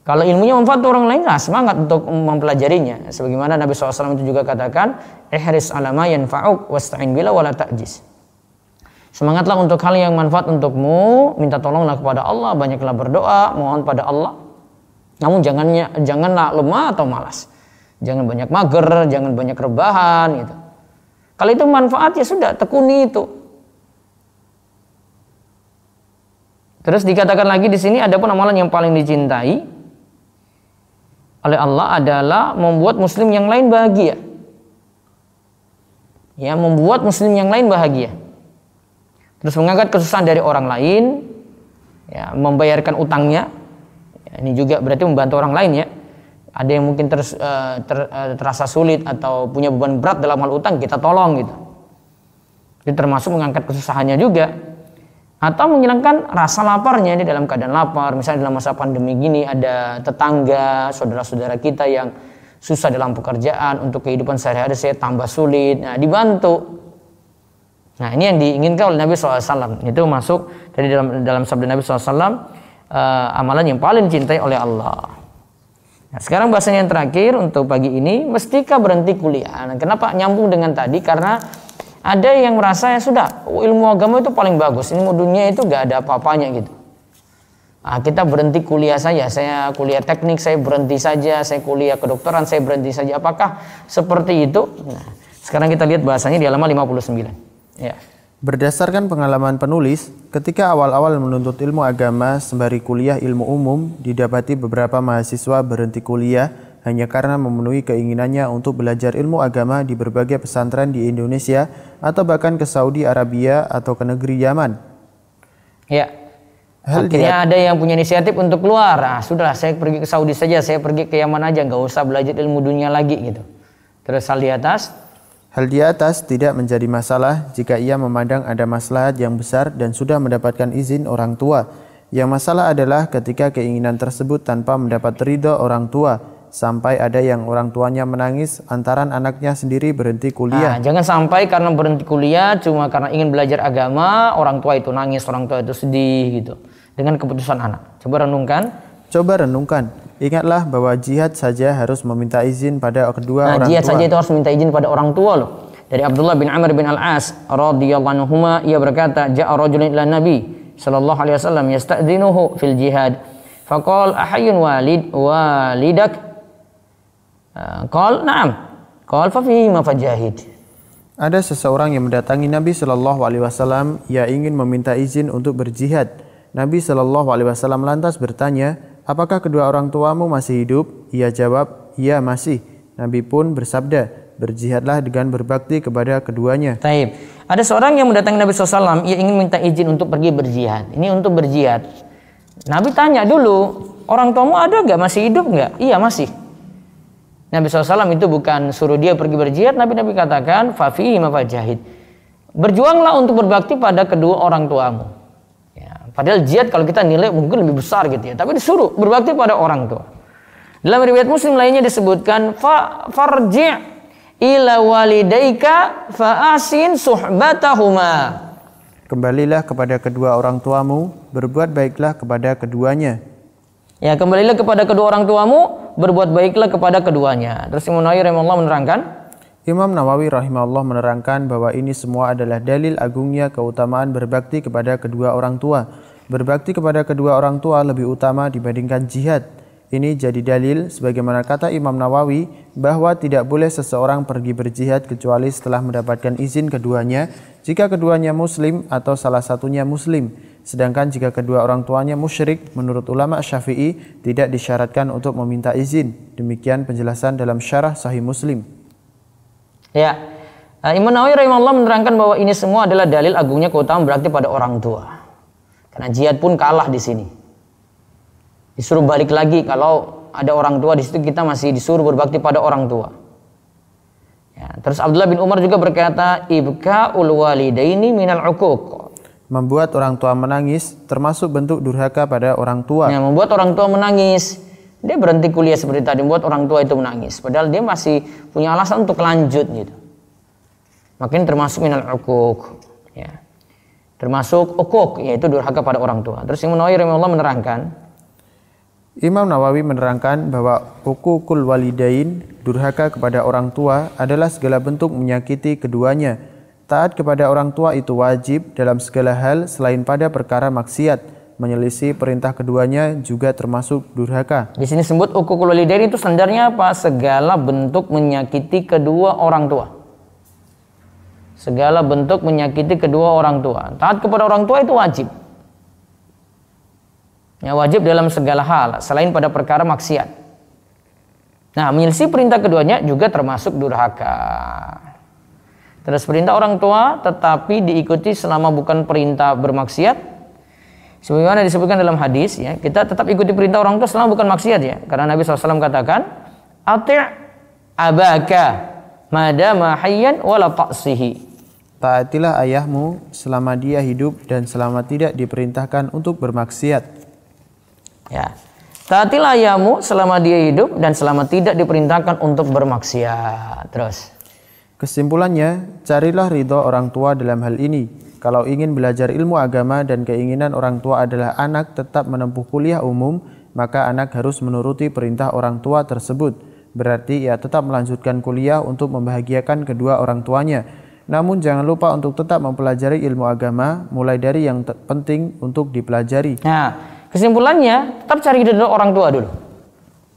Kalau ilmunya manfaat orang lain, lah semangat untuk mempelajarinya. Sebagaimana Nabi SAW itu juga katakan, ihris ala ma yanfa'uk wasta'in bila wala ta'jiz. Semangatlah untuk hal yang manfaat untukmu, minta tolonglah kepada Allah, banyaklah berdoa, mohon pada Allah. Namun janganlah lemah atau malas. Jangan banyak mager, jangan banyak rebahan gitu. Kalau itu manfaat ya sudah, tekuni itu. Terus dikatakan lagi di sini, adapun amalan yang paling dicintai oleh Allah adalah membuat muslim yang lain bahagia. Ya, membuat muslim yang lain bahagia. Terus mengangkat kesusahan dari orang lain, ya, membayarkan utangnya. Ya, ini juga berarti membantu orang lain ya. Ada yang mungkin terasa sulit atau punya beban berat dalam hal utang, kita tolong gitu. Itu termasuk mengangkat kesusahannya juga. Atau menghilangkan rasa laparnya, di dalam keadaan lapar. Misalnya dalam masa pandemi gini ada tetangga, saudara-saudara kita yang susah dalam pekerjaan, untuk kehidupan sehari-hari saya tambah sulit. Nah, dibantu. Nah, ini yang diinginkan oleh Nabi SAW. Itu masuk dari dalam sabda Nabi SAW, amalan yang paling dicintai oleh Allah. Nah, sekarang bahasanya yang terakhir untuk pagi ini, mestikah berhenti kuliah? Nah, kenapa nyambung dengan tadi? Karena ada yang merasa ya sudah, ilmu agama itu paling bagus, ilmu dunia itu gak ada apa-apanya gitu. Nah, kita berhenti kuliah saja, saya kuliah teknik, saya berhenti saja, saya kuliah kedokteran, saya berhenti saja. Apakah seperti itu? Nah, sekarang kita lihat bahasanya di halaman 59. Ya. Berdasarkan pengalaman penulis, ketika awal-awal menuntut ilmu agama sembari kuliah ilmu umum, didapati beberapa mahasiswa berhenti kuliah hanya karena memenuhi keinginannya untuk belajar ilmu agama di berbagai pesantren di Indonesia atau bahkan ke Saudi Arabia atau ke negeri Yaman. Ya. Hal Akhirnya ada yang punya inisiatif untuk keluar. Nah, sudahlah saya pergi ke Saudi saja, saya pergi ke Yaman aja, nggak usah belajar ilmu dunia lagi gitu. Terus hal di atas tidak menjadi masalah jika ia memandang ada maslahat yang besar dan sudah mendapatkan izin orang tua. Yang masalah adalah ketika keinginan tersebut tanpa mendapat ridho orang tua, sampai ada yang orang tuanya menangis antaran anaknya sendiri berhenti kuliah. Nah, jangan sampai karena berhenti kuliah cuma karena ingin belajar agama, orang tua itu nangis, orang tua itu sedih gitu dengan keputusan anak. Coba renungkan. Ingatlah bahwa jihad saja harus meminta izin pada kedua orang tua. Jihad saja itu harus minta izin pada orang tua loh. Dari Abdullah bin Amr bin Al-As radhiyallahu anhuma, ia berkata, "Ja'a rajulun ila Nabi sallallahu alaihi wasallam yasta'dzinuhu fil jihad. Faqala ahayyun walidak?" Qala, "Na'am." Qala, "Fa fihi ma fajahid." Ada seseorang yang mendatangi Nabi sallallahu alaihi wasallam, ia ingin meminta izin untuk berjihad. Nabi sallallahu alaihi wasallam lantas bertanya, "Apakah kedua orang tuamu masih hidup?" Ia jawab, "Iya masih." Nabi pun bersabda, "Berjihadlah dengan berbakti kepada keduanya." Taib. Ada seorang yang mendatangi Nabi SAW, ia ingin minta izin untuk pergi berjihad. Ini untuk berjihad. Nabi tanya dulu, "Orang tuamu ada nggak? Masih hidup nggak?" "Iya masih." Nabi SAW itu bukan suruh dia pergi berjihad, Nabi katakan, "Fafihi ma fajahid." Berjuanglah untuk berbakti pada kedua orang tuamu. Padahal jihad kalau kita nilai mungkin lebih besar gitu ya. Tapi disuruh berbakti pada orang tua. Dalam riwayat Muslim lainnya disebutkan farji' ila walidaika fa asin suhbatahuma. Kembalilah kepada kedua orang tuamu, berbuat baiklah kepada keduanya. Ya, kembalilah kepada kedua orang tuamu, berbuat baiklah kepada keduanya. Terus Imam Nawawi rahimahullah menerangkan, Imam Nawawi rahimahullah menerangkan bahwa ini semua adalah dalil agungnya keutamaan berbakti kepada kedua orang tua. Berbakti kepada kedua orang tua lebih utama dibandingkan jihad. Ini jadi dalil sebagaimana kata Imam Nawawi bahwa tidak boleh seseorang pergi berjihad kecuali setelah mendapatkan izin keduanya jika keduanya muslim atau salah satunya muslim. Sedangkan jika kedua orang tuanya musyrik, menurut ulama Syafi'i tidak disyaratkan untuk meminta izin. Demikian penjelasan dalam syarah Sahih Muslim. Ya, Imam Nawawi rahimahullah menerangkan bahwa ini semua adalah dalil agungnya keutamaan berbakti pada orang tua. Karena jihad pun kalah di sini. Disuruh balik lagi kalau ada orang tua di situ, kita masih disuruh berbakti pada orang tua. Ya, terus Abdullah bin Umar juga berkata, "Ibka'ul walidaini minal uquq." Membuat orang tua menangis termasuk bentuk durhaka pada orang tua. Ya, membuat orang tua menangis. Dia berhenti kuliah seperti tadi, membuat orang tua itu menangis. Padahal dia masih punya alasan untuk lanjut gitu. Makin termasuk minal uquq. Ya. Termasuk uquq, yaitu durhaka pada orang tua. Terus Imam Nawawi rahimahullah menerangkan bahwa uququl walidain, durhaka kepada orang tua adalah segala bentuk menyakiti keduanya. Taat kepada orang tua itu wajib dalam segala hal selain pada perkara maksiat. Menyelisih perintah keduanya juga termasuk durhaka. Di sini sebut uququl walidain itu standarnya apa? Segala bentuk menyakiti kedua orang tua. Segala bentuk menyakiti kedua orang tua. Taat kepada orang tua itu wajib. Ya, wajib dalam segala hal selain pada perkara maksiat. Nah, menyelisih perintah keduanya juga termasuk durhaka. Terus perintah orang tua tetapi diikuti selama bukan perintah bermaksiat. Sebagaimana disebutkan dalam hadis, ya, kita tetap ikuti perintah orang tua selama bukan maksiat ya. Karena Nabi SAW katakan, "Ati' abaka madama hayyan wala ta'sihi." Taatilah ayahmu selama dia hidup dan selama tidak diperintahkan untuk bermaksiat. Ya. Taatilah ayahmu selama dia hidup dan selama tidak diperintahkan untuk bermaksiat. Terus. Kesimpulannya, carilah ridho orang tua dalam hal ini. Kalau ingin belajar ilmu agama dan keinginan orang tua adalah anak tetap menempuh kuliah umum, maka anak harus menuruti perintah orang tua tersebut. Berarti ia tetap melanjutkan kuliah untuk membahagiakan kedua orang tuanya. Namun jangan lupa untuk tetap mempelajari ilmu agama, mulai dari yang penting untuk dipelajari. Nah, kesimpulannya tetap cari ridho orang tua dulu.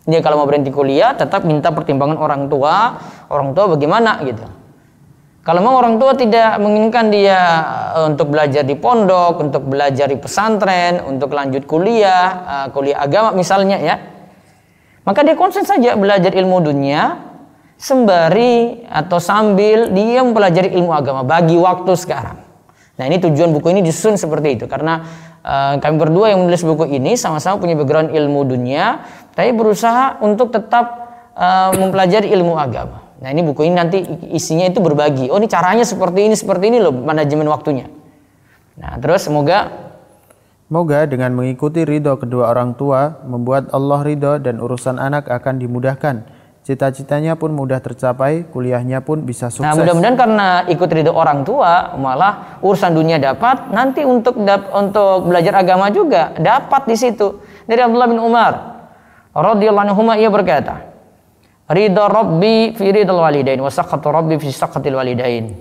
Dia kalau mau berhenti kuliah tetap minta pertimbangan orang tua bagaimana gitu. Kalau memang orang tua tidak menginginkan dia untuk belajar di pondok, untuk belajar di pesantren, untuk lanjut kuliah, kuliah agama misalnya ya, maka dia konsen saja belajar ilmu dunia sembari atau sambil dia mempelajari ilmu agama, bagi waktu sekarang. Nah, ini tujuan buku ini disusun seperti itu karena kami berdua yang menulis buku ini sama-sama punya background ilmu dunia, tapi berusaha untuk tetap mempelajari ilmu agama. Nah, ini buku ini nanti isinya itu berbagi. Oh, ini caranya seperti ini loh manajemen waktunya. Nah, terus semoga dengan mengikuti ridho kedua orang tua, membuat Allah ridho dan urusan anak akan dimudahkan. Cita-citanya pun mudah tercapai, kuliahnya pun bisa sukses. Nah, mudah-mudahan karena ikut ridho orang tua, malah urusan dunia dapat, nanti untuk belajar agama juga dapat di situ. Dari Abdullah bin Umar radhiyallahu anhu, ia berkata, ridha Rabbi fi ridhal walidain wa sakhatu Rabbi fi sakhatil walidain.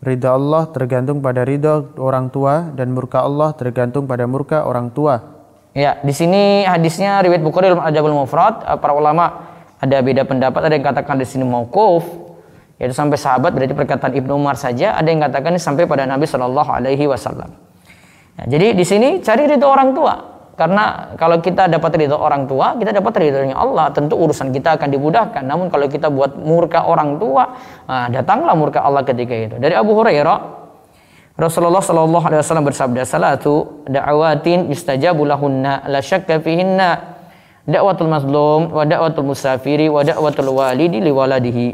Ridha Allah tergantung pada ridha orang tua dan murka Allah tergantung pada murka orang tua. Ya, di sini hadisnya riwayat Bukhari dalam Adabul Mufrad. Para ulama ada beda pendapat, ada yang katakan di sini mauquf, yaitu sampai sahabat, berarti perkataan Ibnu Umar saja. Ada yang katakan ini sampai pada Nabi Shallallahu Alaihi Wasallam. Nah, jadi di sini cari ridho orang tua, karena kalau kita dapat ridho orang tua, kita dapat ridhonya Allah. Tentu urusan kita akan dimudahkan. Namun kalau kita buat murka orang tua, nah, datanglah murka Allah ketika itu. Dari Abu Hurairah, Rasulullah Shallallahu Alaihi Wasallam bersabda, salatu da'awatin yustajabu lahunna la syakka fihinna. Da'watul mazlum wa da'watul musafiri wa da'watul walidi liwaladihi.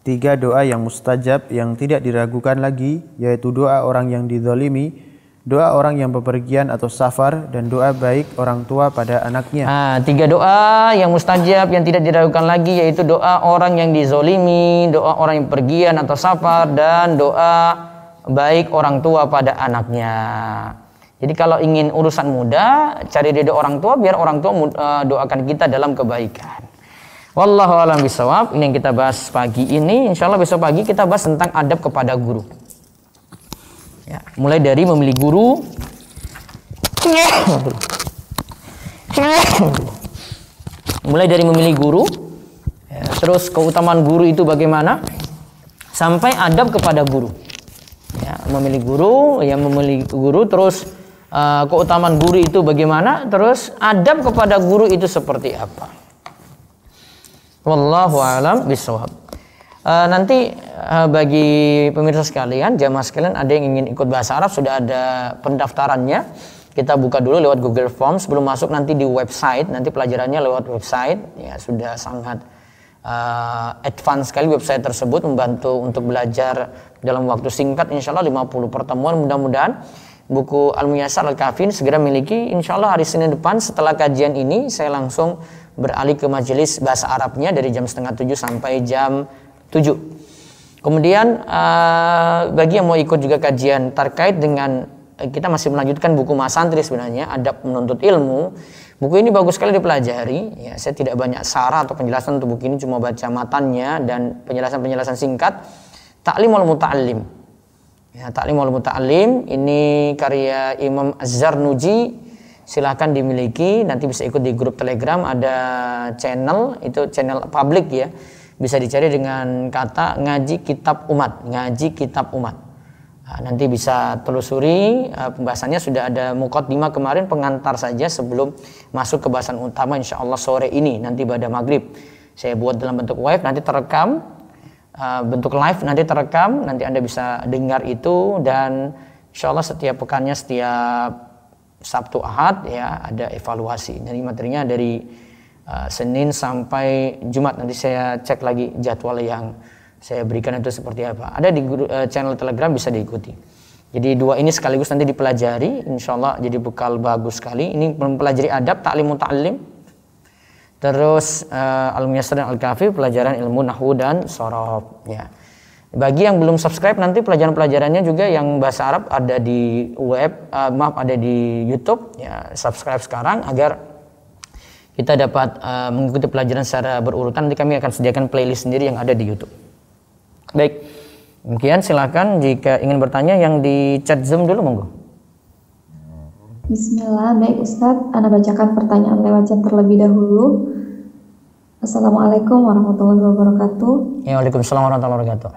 3 doa yang mustajab yang tidak diragukan lagi, yaitu doa orang yang dizalimi, doa orang yang bepergian atau safar, dan doa baik orang tua pada anaknya. 3 doa yang mustajab yang tidak diragukan lagi, yaitu doa orang yang dizalimi, doa orang yang pergian atau safar, dan doa baik orang tua pada anaknya. Jadi kalau ingin urusan mudah, cari ridho orang tua, biar orang tua doakan kita dalam kebaikan. Wallahu a'lam bishawab. Ini yang kita bahas pagi ini. Insya Allah besok pagi kita bahas tentang adab kepada guru. Ya, mulai dari memilih guru, ya, terus keutamaan guru itu bagaimana, sampai adab kepada guru. Ya, memilih guru, terus keutamaan guru itu bagaimana, terus adab kepada guru itu seperti apa. Wallahu a'lam bishawab. Nanti bagi pemirsa sekalian, jamaah sekalian, ada yang ingin ikut bahasa Arab, sudah ada pendaftarannya. Kita buka dulu lewat Google Form sebelum masuk nanti di website. Nanti pelajarannya lewat website. Ya, sudah sangat advance sekali website tersebut, membantu untuk belajar dalam waktu singkat. Insya Allah 50 pertemuan, mudah-mudahan buku Al-Muyassar Al-Kafi segera miliki. Insya Allah hari Senin depan setelah kajian ini saya langsung beralih ke majelis bahasa Arabnya dari jam 6:30 sampai jam 7. Kemudian bagi yang mau ikut juga kajian terkait dengan, kita masih melanjutkan buku Mas Santri sebenarnya, Adab Menuntut Ilmu. Buku ini bagus sekali dipelajari. Ya, saya tidak banyak sarah atau penjelasan untuk buku ini, cuma baca matannya dan penjelasan-penjelasan singkat. Ta'limul Muta'allim. Ya, Ta'limul Muta'allim ini karya Imam Az-Zarnuji. Silahkan dimiliki, nanti bisa ikut di grup Telegram, ada channel, itu channel publik ya. Bisa dicari dengan kata Ngaji Kitab Umat, Ngaji Kitab Umat. Nah, nanti bisa telusuri, pembahasannya sudah ada muqaddimah kemarin, pengantar saja sebelum masuk ke bahasan utama. Insya Allah sore ini, nanti pada maghrib saya buat dalam bentuk wave, nanti terekam, bentuk live nanti terekam, nanti Anda bisa dengar itu. Dan insya Allah setiap pekannya, setiap Sabtu Ahad ya ada evaluasi. Jadi materinya dari Senin sampai Jumat, nanti saya cek lagi jadwal yang saya berikan itu seperti apa. Ada di channel Telegram, bisa diikuti. Jadi 2 ini sekaligus nanti dipelajari, insya Allah jadi bekal bagus sekali. Ini mempelajari adab, ta'lim muta'allim. Terus Al-Muyassar dan Al-Kafi, pelajaran ilmu nahwu dan shorof. Ya. Bagi yang belum subscribe, nanti pelajaran-pelajarannya juga yang bahasa Arab ada di web, ada di YouTube. Ya, subscribe sekarang agar kita dapat mengikuti pelajaran secara berurutan. Nanti kami akan sediakan playlist sendiri yang ada di YouTube. Baik, demikian silakan jika ingin bertanya yang di chat Zoom dulu, monggo. Bismillah, baik Ustadz, Anda bacakan pertanyaan lewat chat terlebih dahulu. Assalamualaikum warahmatullahi wabarakatuh. Ya, waalaikumsalam warahmatullahi wabarakatuh.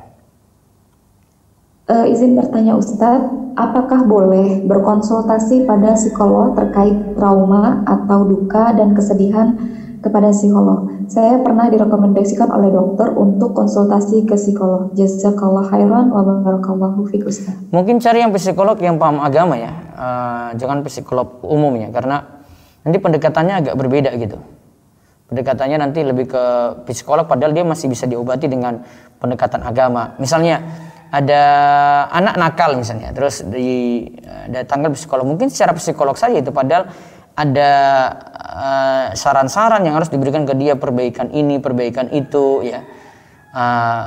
Izin bertanya Ustadz, apakah boleh berkonsultasi pada psikolog terkait trauma atau duka dan kesedihan kepada psikolog. Saya pernah direkomendasikan oleh dokter untuk konsultasi ke psikolog. Jazakallah khairan wa barakallahu fiik Ustaz. Mungkin cari yang psikolog yang paham agama ya, jangan psikolog umumnya, karena nanti pendekatannya agak berbeda gitu. Pendekatannya nanti lebih ke psikolog, padahal dia masih bisa diobati dengan pendekatan agama. Misalnya ada anak nakal misalnya, terus datangkan psikolog, mungkin secara psikolog saja itu, padahal ada saran-saran yang harus diberikan ke dia, perbaikan ini, perbaikan itu, ya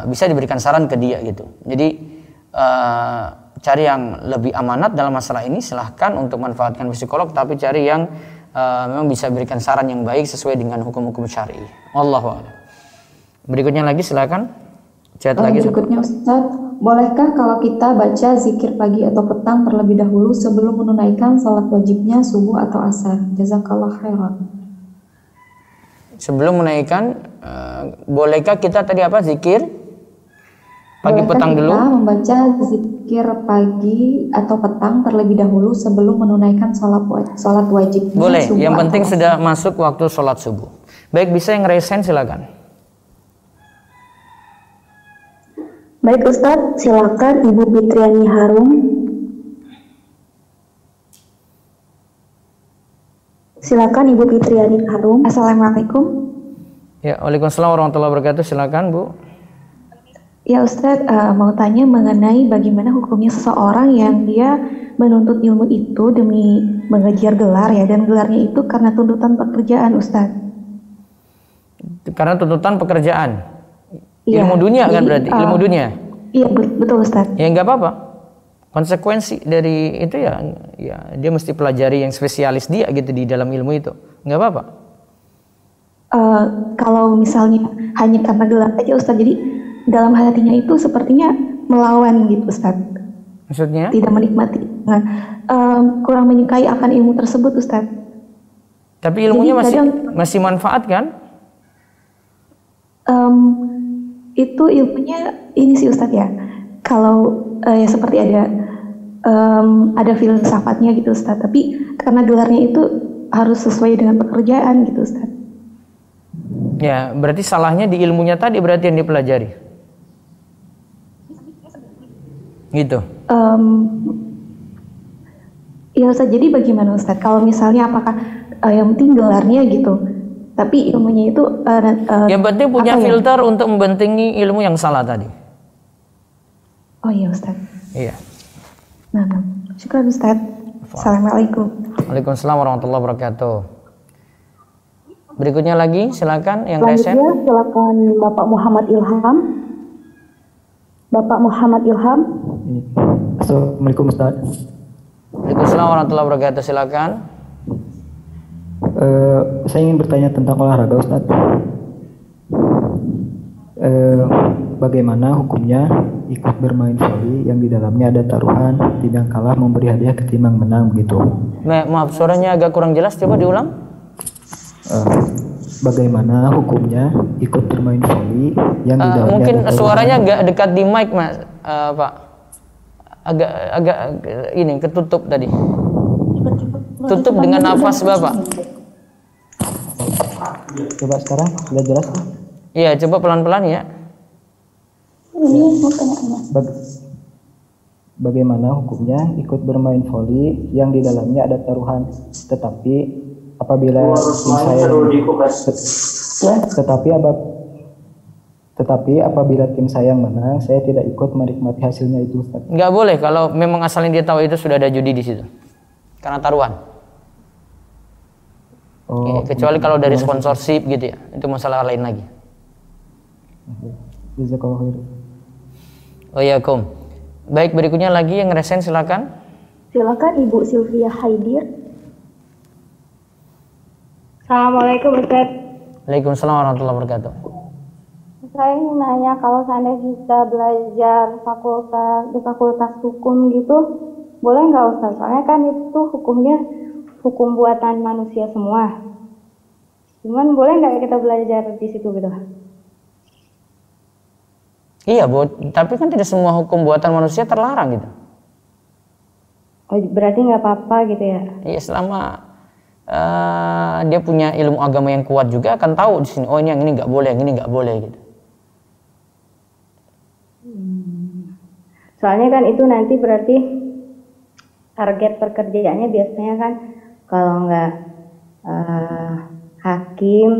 bisa diberikan saran ke dia gitu. Jadi cari yang lebih amanat dalam masalah ini, silahkan untuk manfaatkan psikolog, tapi cari yang memang bisa berikan saran yang baik sesuai dengan hukum-hukum syar'i. Wallahu a'lam. Berikutnya lagi silakan. Chat lagi. Berikutnya Ustaz, bolehkah kalau kita baca zikir pagi atau petang terlebih dahulu sebelum menunaikan salat wajibnya subuh atau asar? Jazakallah khairan. Sebelum menaikkan, bolehkah kita tadi apa, zikir pagi petang dulu? Kita membaca zikir pagi atau petang terlebih dahulu sebelum menunaikan salat wajibnya. Boleh, yang penting asar. sudah masuk waktu sholat subuh. Baik, bisa yang resen silakan. Baik Ustadz, silakan Ibu Fitriani Harum. Silakan Ibu Fitriani Harum. Assalamualaikum. Ya, waalaikumsalam warahmatullahi wabarakatuh. Silakan Bu. Ya Ustadz, mau tanya mengenai bagaimana hukumnya seseorang yang dia menuntut ilmu itu demi mengejar gelar ya, dan gelarnya itu karena tuntutan pekerjaan Ustadz. Karena tuntutan pekerjaan. Iya, Ilmu dunia kan jadi, berarti, ilmu dunia. Iya betul Ustadz. Ya nggak apa-apa. Konsekuensi dari itu ya dia mesti pelajari yang spesialis dia gitu di dalam ilmu itu. Nggak apa-apa. Kalau misalnya hanya karena gelar aja Ustadz, jadi dalam hatinya itu sepertinya melawan gitu Ustadz. Maksudnya? Tidak menikmati. Nah, kurang menyukai akan ilmu tersebut Ustadz. Tapi ilmunya jadi, masih manfaat kan? Itu ilmunya ini sih Ustadz ya. Kalau ya seperti ada filsafatnya gitu Ustadz. Tapi karena gelarnya itu harus sesuai dengan pekerjaan gitu Ustadz. Ya, berarti salahnya di ilmunya tadi berarti yang dipelajari. Gitu. Ya Ustadz, jadi bagaimana Ustadz? Kalau misalnya apakah yang penting gelarnya gitu, tapi ilmunya itu yang penting punya filter untuk membentengi ilmu yang salah tadi. Oh iya Ustadz. Iya. Nah, syukur Ustadz. Assalamualaikum. Waalaikumsalam warahmatullahi wabarakatuh. Berikutnya lagi silakan yang resen. Silakan Bapak Muhammad Ilham. Bapak Muhammad Ilham. Assalamualaikum Ustaz. Waalaikumsalam warahmatullahi wabarakatuh. Silakan. Saya ingin bertanya tentang olahraga Ustaz. Bagaimana hukumnya ikut bermain voli yang di dalamnya ada taruhan, tidak kalah memberi hadiah ketimbang menang begitu? Maaf, suaranya agak kurang jelas, coba diulang. Bagaimana hukumnya ikut bermain voli yang di dalamnya mungkin ada taruhan? Suaranya agak dekat di mic Mas, Pak. Agak ini ketutup tadi. Tutup dengan nafas Bapak. Coba sekarang sudah jelas? Iya, coba pelan-pelan ya. Bagaimana hukumnya ikut bermain voli yang di dalamnya ada taruhan, tetapi apabila tim saya tetapi apabila tim saya menang, saya tidak ikut menikmati hasilnya itu Ustaz. Nggak boleh kalau memang asalnya dia tahu itu sudah ada judi di situ, karena taruhan. Oh, kecuali kalau dari sponsorship gitu ya, itu masalah lain lagi. Jazakallahu khairan. Waalaikum. Baik, berikutnya lagi yang resen silakan. Silakan Ibu Sylvia Haidir. Assalamualaikum Ustaz. Waalaikumsalam warahmatullahi wabarakatuh. Saya ingin nanya, kalau seandainya kita belajar di fakultas hukum gitu, boleh nggak Ustaz? Soalnya kan itu hukumnya hukum buatan manusia semua. Cuman boleh nggak kita belajar di situ gitu? Iya, tapi kan tidak semua hukum buatan manusia terlarang gitu. Oh, berarti nggak apa-apa gitu ya? Iya, selama dia punya ilmu agama yang kuat juga akan tahu di sini, oh ini yang ini nggak boleh, yang ini nggak boleh gitu. Soalnya kan itu nanti berarti target pekerjaannya biasanya kan kalau nggak hakim,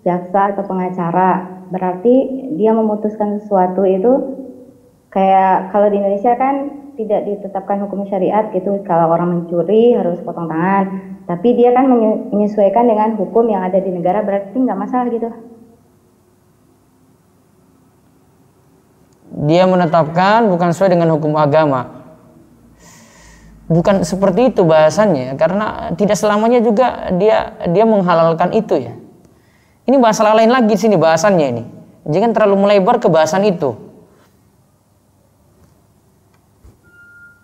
jaksa atau pengacara, berarti dia memutuskan sesuatu itu kayak kalau di Indonesia kan tidak ditetapkan hukum syariat gitu, kalau orang mencuri harus potong tangan, tapi dia kan menyesuaikan dengan hukum yang ada di negara, berarti nggak masalah gitu. Dia menetapkan bukan sesuai dengan hukum agama. Bukan seperti itu bahasannya, karena tidak selamanya juga dia menghalalkan itu ya. Ini masalah lain lagi di sini bahasannya ini. Jangan terlalu melebar ke bahasan itu.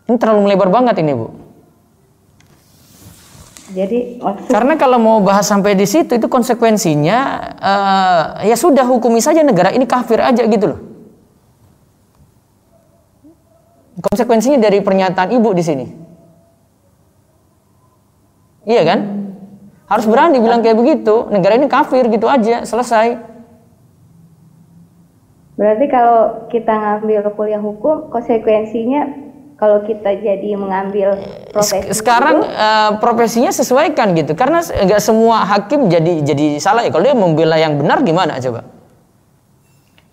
Ini terlalu melebar banget ini, Bu. Jadi karena kalau mau bahas sampai di situ itu konsekuensinya ya sudah hukumi saja negara ini kafir aja gitu loh. Konsekuensinya dari pernyataan ibu di sini. Iya kan? Harus berani bilang kayak begitu, negara ini kafir gitu aja, selesai. Berarti kalau kita ngambil kuliah hukum, konsekuensinya kalau kita jadi mengambil profesi sekarang profesinya sesuaikan gitu, karena nggak semua hakim jadi salah ya. Kalau dia membela yang benar gimana coba?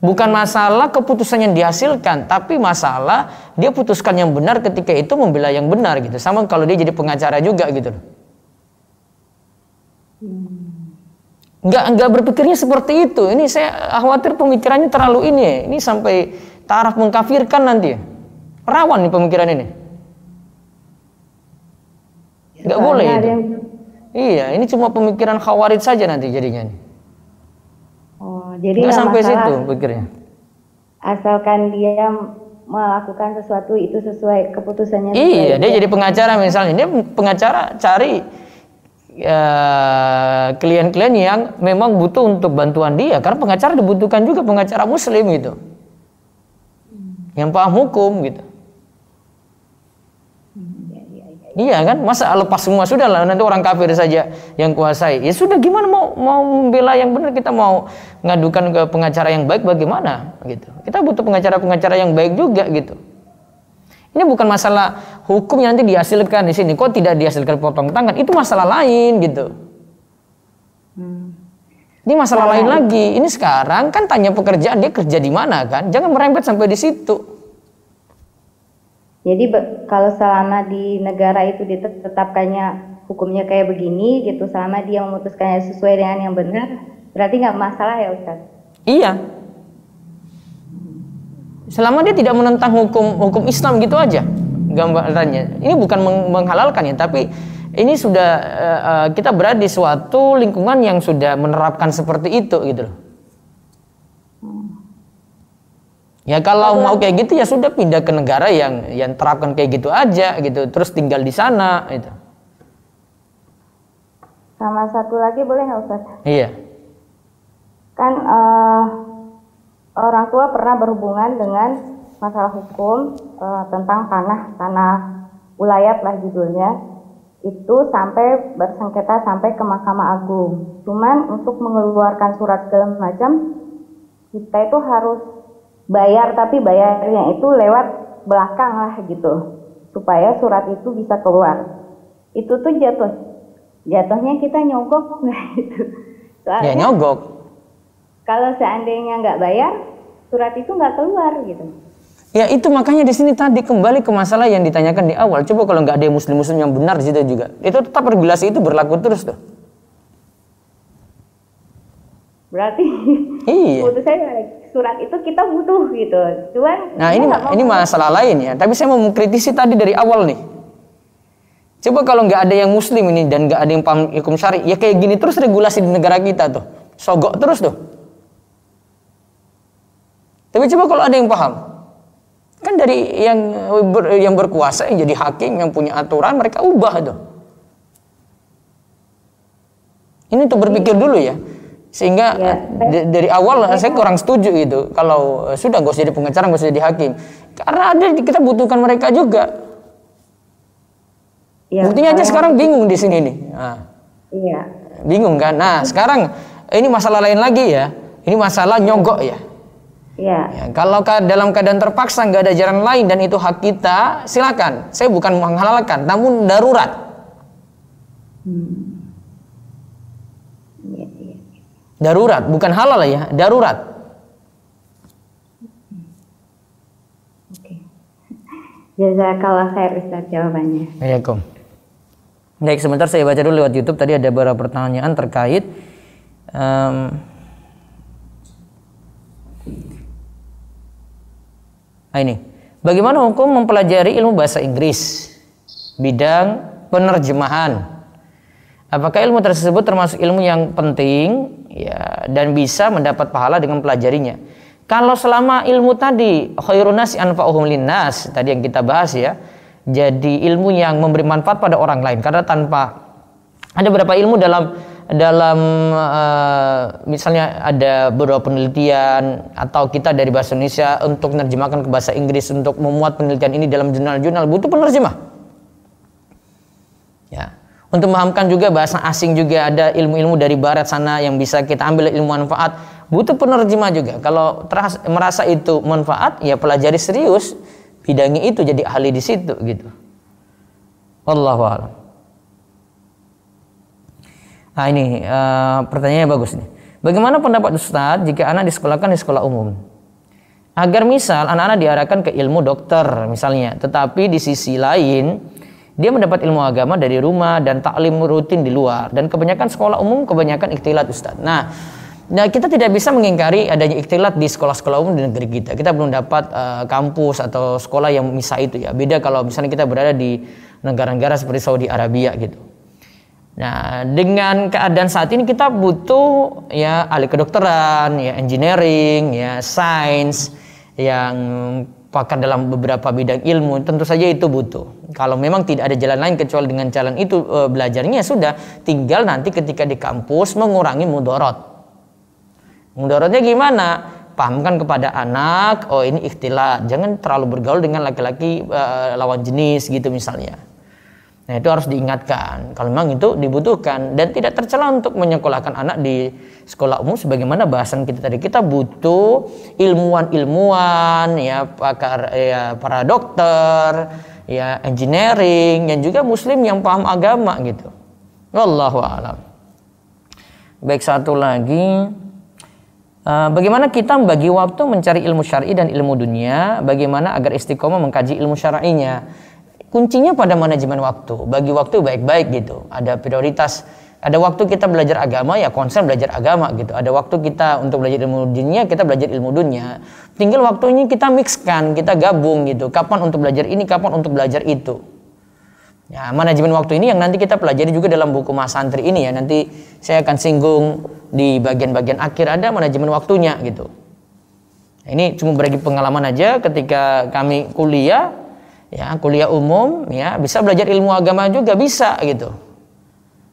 Bukan masalah keputusan yang dihasilkan, tapi masalah dia putuskan yang benar ketika itu membela yang benar gitu. Sama kalau dia jadi pengacara juga gitu. Nggak berpikirnya seperti itu. Ini saya khawatir pemikirannya terlalu ini. Ini sampai taraf mengkafirkan nanti. Rawan nih pemikiran ini. Nggak boleh itu. Iya, ini cuma pemikiran khawarij saja nanti jadinya. Oh, jadi nggak sampai situ pikirnya. Asalkan dia melakukan sesuatu itu sesuai keputusannya. Iya, dia jadi pengacara misalnya. Dia pengacara cari klien-klien yang memang butuh untuk bantuan dia, karena pengacara dibutuhkan juga pengacara muslim gitu. Yang paham hukum gitu. Iya kan, masa lepas semua sudah lah nanti orang kafir saja yang kuasai. Ya sudah, gimana mau membela yang benar, kita mau ngadukan ke pengacara yang baik bagaimana gitu. Kita butuh pengacara-pengacara yang baik juga gitu. Ini bukan masalah hukum yang nanti dihasilkan di sini. Kok tidak dihasilkan potong tangan? Itu masalah lain gitu. Ini masalah lain lagi. Ini sekarang kan tanya pekerjaan, dia kerja di mana kan? Jangan merembet sampai di situ. Jadi kalau selama di negara itu ditetapkannya hukumnya kayak begini gitu, selama dia memutuskannya sesuai dengan yang benar, berarti nggak masalah ya Ustaz? Iya. Selama dia tidak menentang hukum Islam gitu aja gambarannya. Ini bukan menghalalkan ya, tapi ini sudah kita berada di suatu lingkungan yang sudah menerapkan seperti itu gitu loh. Ya kalau mau kayak gitu ya sudah pindah ke negara yang terapkan kayak gitu aja gitu, terus tinggal di sana gitu. Sama satu lagi boleh nggak Ustaz? Iya. Kan orang tua pernah berhubungan dengan masalah hukum tentang tanah wilayah lah judulnya, itu sampai bersengketa sampai ke Mahkamah Agung. Cuman untuk mengeluarkan surat segala macam kita itu harus bayar, tapi bayarnya itu lewat belakang lah gitu, supaya surat itu bisa keluar. Itu tuh jatuhnya kita nyogok nggak gitu? Soalnya, ya nyogok. Kalau seandainya nggak bayar, surat itu nggak keluar gitu. Ya itu makanya di sini tadi kembali ke masalah yang ditanyakan di awal. Coba kalau nggak ada muslim yang benar di situ juga, itu tetap regulasi itu berlaku terus tuh. Berarti iya. menurut saya surat itu kita butuh gitu. Cuman nah ini masalah lain ya. Tapi saya mau mengkritisi tadi dari awal nih. Coba kalau nggak ada yang muslim ini dan nggak ada yang paham hukum syari, ya kayak gini terus regulasi di negara kita tuh, sogok terus tuh. Tapi coba kalau ada yang paham, kan dari yang berkuasa, yang jadi hakim, yang punya aturan, mereka ubah tuh. Ini untuk berpikir dulu ya. Sehingga dari awal saya kurang setuju gitu. Kalau sudah nggak usah jadi pengacara, nggak usah jadi hakim. Karena kita butuhkan mereka juga. Ya, buktinya aja sekarang bingung di sini nih. Nah. Iya. Bingung kan? Nah, sekarang ini masalah lain lagi ya. Ini masalah nyogok ya. Iya. Ya, kalau dalam keadaan terpaksa nggak ada jalan lain dan itu hak kita, silakan. Saya bukan menghalalkan, namun darurat. Iya, iya. Darurat, bukan halal ya, darurat. Oke. Jazakallah khair Ustaz jawabannya. Waalaikumsalam. Baik, sebentar saya baca dulu lewat YouTube. Tadi ada beberapa pertanyaan terkait ini. Bagaimana hukum mempelajari ilmu bahasa Inggris bidang penerjemahan? Apakah ilmu tersebut termasuk ilmu yang penting ya dan bisa mendapat pahala dengan pelajarinya? Kalau selama ilmu tadi khairun nasi anfa'uhum linnas, tadi yang kita bahas ya, jadi ilmu yang memberi manfaat pada orang lain, karena tanpa ada beberapa ilmu dalam misalnya ada beberapa penelitian atau kita dari bahasa Indonesia untuk menerjemahkan ke bahasa Inggris, untuk memuat penelitian ini dalam jurnal-jurnal butuh penerjemah ya. Untuk memahamkan juga bahasa asing juga ada ilmu-ilmu dari barat sana yang bisa kita ambil ilmu manfaat, butuh penerjemah juga. Kalau merasa itu manfaat, ya pelajari serius bidangi itu, jadi ahli di situ gitu. Wallahu a'lam. Nah ini pertanyaannya bagus nih. Bagaimana pendapat Ustadz jika anak disekolahkan di sekolah umum? Agar misal anak-anak diarahkan ke ilmu dokter misalnya, tetapi di sisi lain dia mendapat ilmu agama dari rumah dan taklim rutin di luar. Dan kebanyakan sekolah umum kebanyakan ikhtilat Ustadz. Nah kita tidak bisa mengingkari adanya ikhtilat di sekolah-sekolah umum di negeri kita. Kita belum dapat kampus atau sekolah yang misal itu ya. Beda kalau misalnya kita berada di negara-negara seperti Saudi Arabia gitu. Nah, dengan keadaan saat ini kita butuh ya ahli kedokteran, ya engineering, ya sains yang pakar dalam beberapa bidang ilmu, tentu saja itu butuh. Kalau memang tidak ada jalan lain kecuali dengan jalan itu belajarnya, sudah tinggal nanti ketika di kampus mengurangi mudorot. Mudorotnya gimana? Pahamkan kepada anak, oh ini ikhtilat, jangan terlalu bergaul dengan laki-laki lawan jenis gitu misalnya. Nah itu harus diingatkan kalau memang itu dibutuhkan, dan tidak tercela untuk menyekolahkan anak di sekolah umum. Sebagaimana bahasan kita tadi, kita butuh ilmuwan-ilmuwan ya, pakar ya, para dokter ya, engineering, dan juga muslim yang paham agama gitu. Wallahu a'lam. Baik, satu lagi, bagaimana kita membagi waktu mencari ilmu syar'i dan ilmu dunia? Bagaimana agar istiqomah mengkaji ilmu syar'inya? Kuncinya pada manajemen waktu. Bagi waktu baik-baik gitu. Ada prioritas. Ada waktu kita belajar agama, ya konsen belajar agama gitu. Ada waktu kita untuk belajar ilmu dunia, kita belajar ilmu dunia. Tinggal waktunya kita mixkan, kita gabung gitu. Kapan untuk belajar ini, kapan untuk belajar itu. Ya, manajemen waktu ini yang nanti kita pelajari juga dalam buku Mas Santri ini ya. Nanti saya akan singgung di bagian-bagian akhir, ada manajemen waktunya gitu. Nah, ini cuma berbagi pengalaman aja ketika kami kuliah. Ya, kuliah umum ya, bisa belajar ilmu agama juga bisa gitu.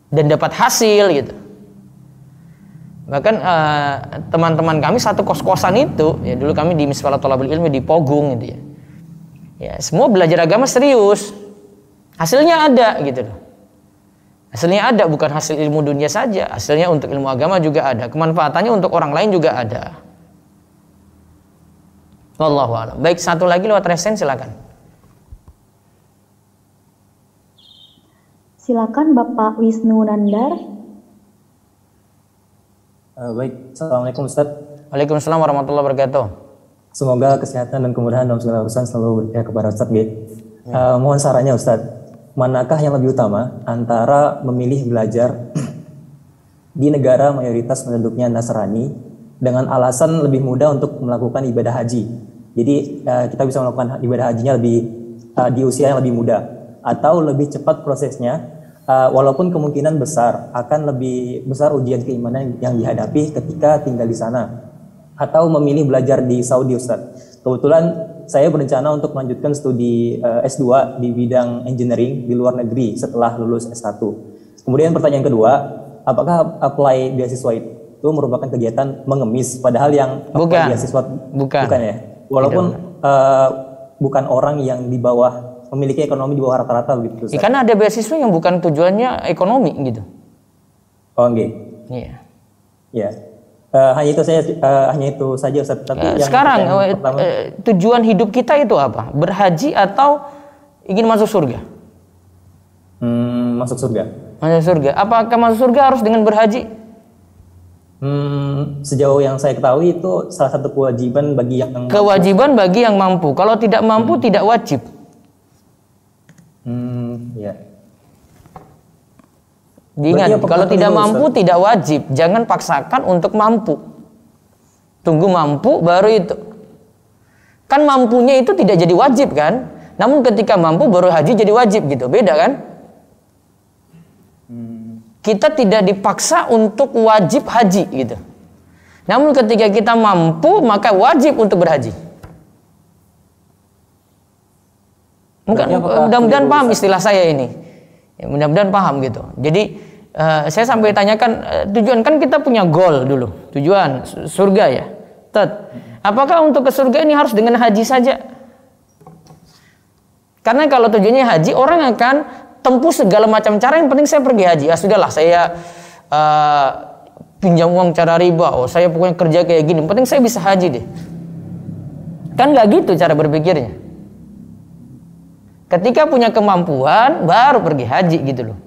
Dan dapat hasil gitu. Bahkan teman-teman kami satu kos-kosan itu, ya dulu kami di Misfalah Thalabul Ilmi di Pogung gitu ya. Ya, semua belajar agama serius. Hasilnya ada gitu loh. Hasilnya ada, bukan hasil ilmu dunia saja, hasilnya untuk ilmu agama juga ada. Kemanfaatannya untuk orang lain juga ada. Wallahu a'lam. Baik, satu lagi lewat resen silakan. Silakan Bapak Wisnu Nandar. Baik, Assalamualaikum Ustaz. Waalaikumsalam warahmatullahi wabarakatuh. Semoga kesehatan dan kemudahan dalam segala urusan selalu berkah kepada Ustaz. Mohon sarannya Ustaz, manakah yang lebih utama antara memilih belajar di negara mayoritas penduduknya Nasrani dengan alasan lebih mudah untuk melakukan ibadah haji. Jadi kita bisa melakukan ibadah hajinya lebih di usia yang lebih muda, atau lebih cepat prosesnya, walaupun kemungkinan besar akan lebih besar ujian keimanan yang dihadapi ketika tinggal di sana, atau memilih belajar di Saudi Ustaz. Kebetulan saya berencana untuk melanjutkan studi S2 di bidang engineering di luar negeri setelah lulus S1. Kemudian pertanyaan kedua, apakah apply beasiswa itu merupakan kegiatan mengemis, padahal yang apply beasiswa bukan ya? Walaupun bukan orang yang di bawah, memiliki ekonomi di bawah rata-rata begitu. Ya, karena ada beasiswa yang bukan tujuannya ekonomi gitu. Oh, nggih. Iya. Ya. Hanya itu saja Ustaz. Tapi yang Sekarang pertama, tujuan hidup kita itu apa? Berhaji atau ingin masuk surga? masuk surga. Masuk surga. Apakah masuk surga harus dengan berhaji? Sejauh yang saya ketahui itu salah satu kewajiban bagi yang Kewajiban bagi yang mampu. Kalau tidak mampu tidak wajib. Ya. Ingat, Berarti kalau tidak dulu, mampu Ustaz? tidak wajib. Jangan paksakan untuk mampu. Tunggu mampu baru itu. Kan mampunya itu tidak jadi wajib kan? Namun ketika mampu baru haji jadi wajib gitu. Beda kan? Kita tidak dipaksa untuk wajib haji gitu. Namun ketika kita mampu maka wajib untuk berhaji. Mudah-mudahan paham istilah saya ini. Ya, mudah-mudahan paham gitu. Jadi saya sampai tanyakan tujuan, kan kita punya goal dulu. Tujuan surga ya. Apakah untuk ke surga ini harus dengan haji saja? Karena kalau tujuannya haji, orang akan tempuh segala macam cara, yang penting saya pergi haji. Ya sudahlah, saya pinjam uang cara riba. Oh, saya pokoknya kerja kayak gini, yang penting saya bisa haji deh. Kan nggak gitu cara berpikirnya. Ketika punya kemampuan baru pergi haji gitu loh.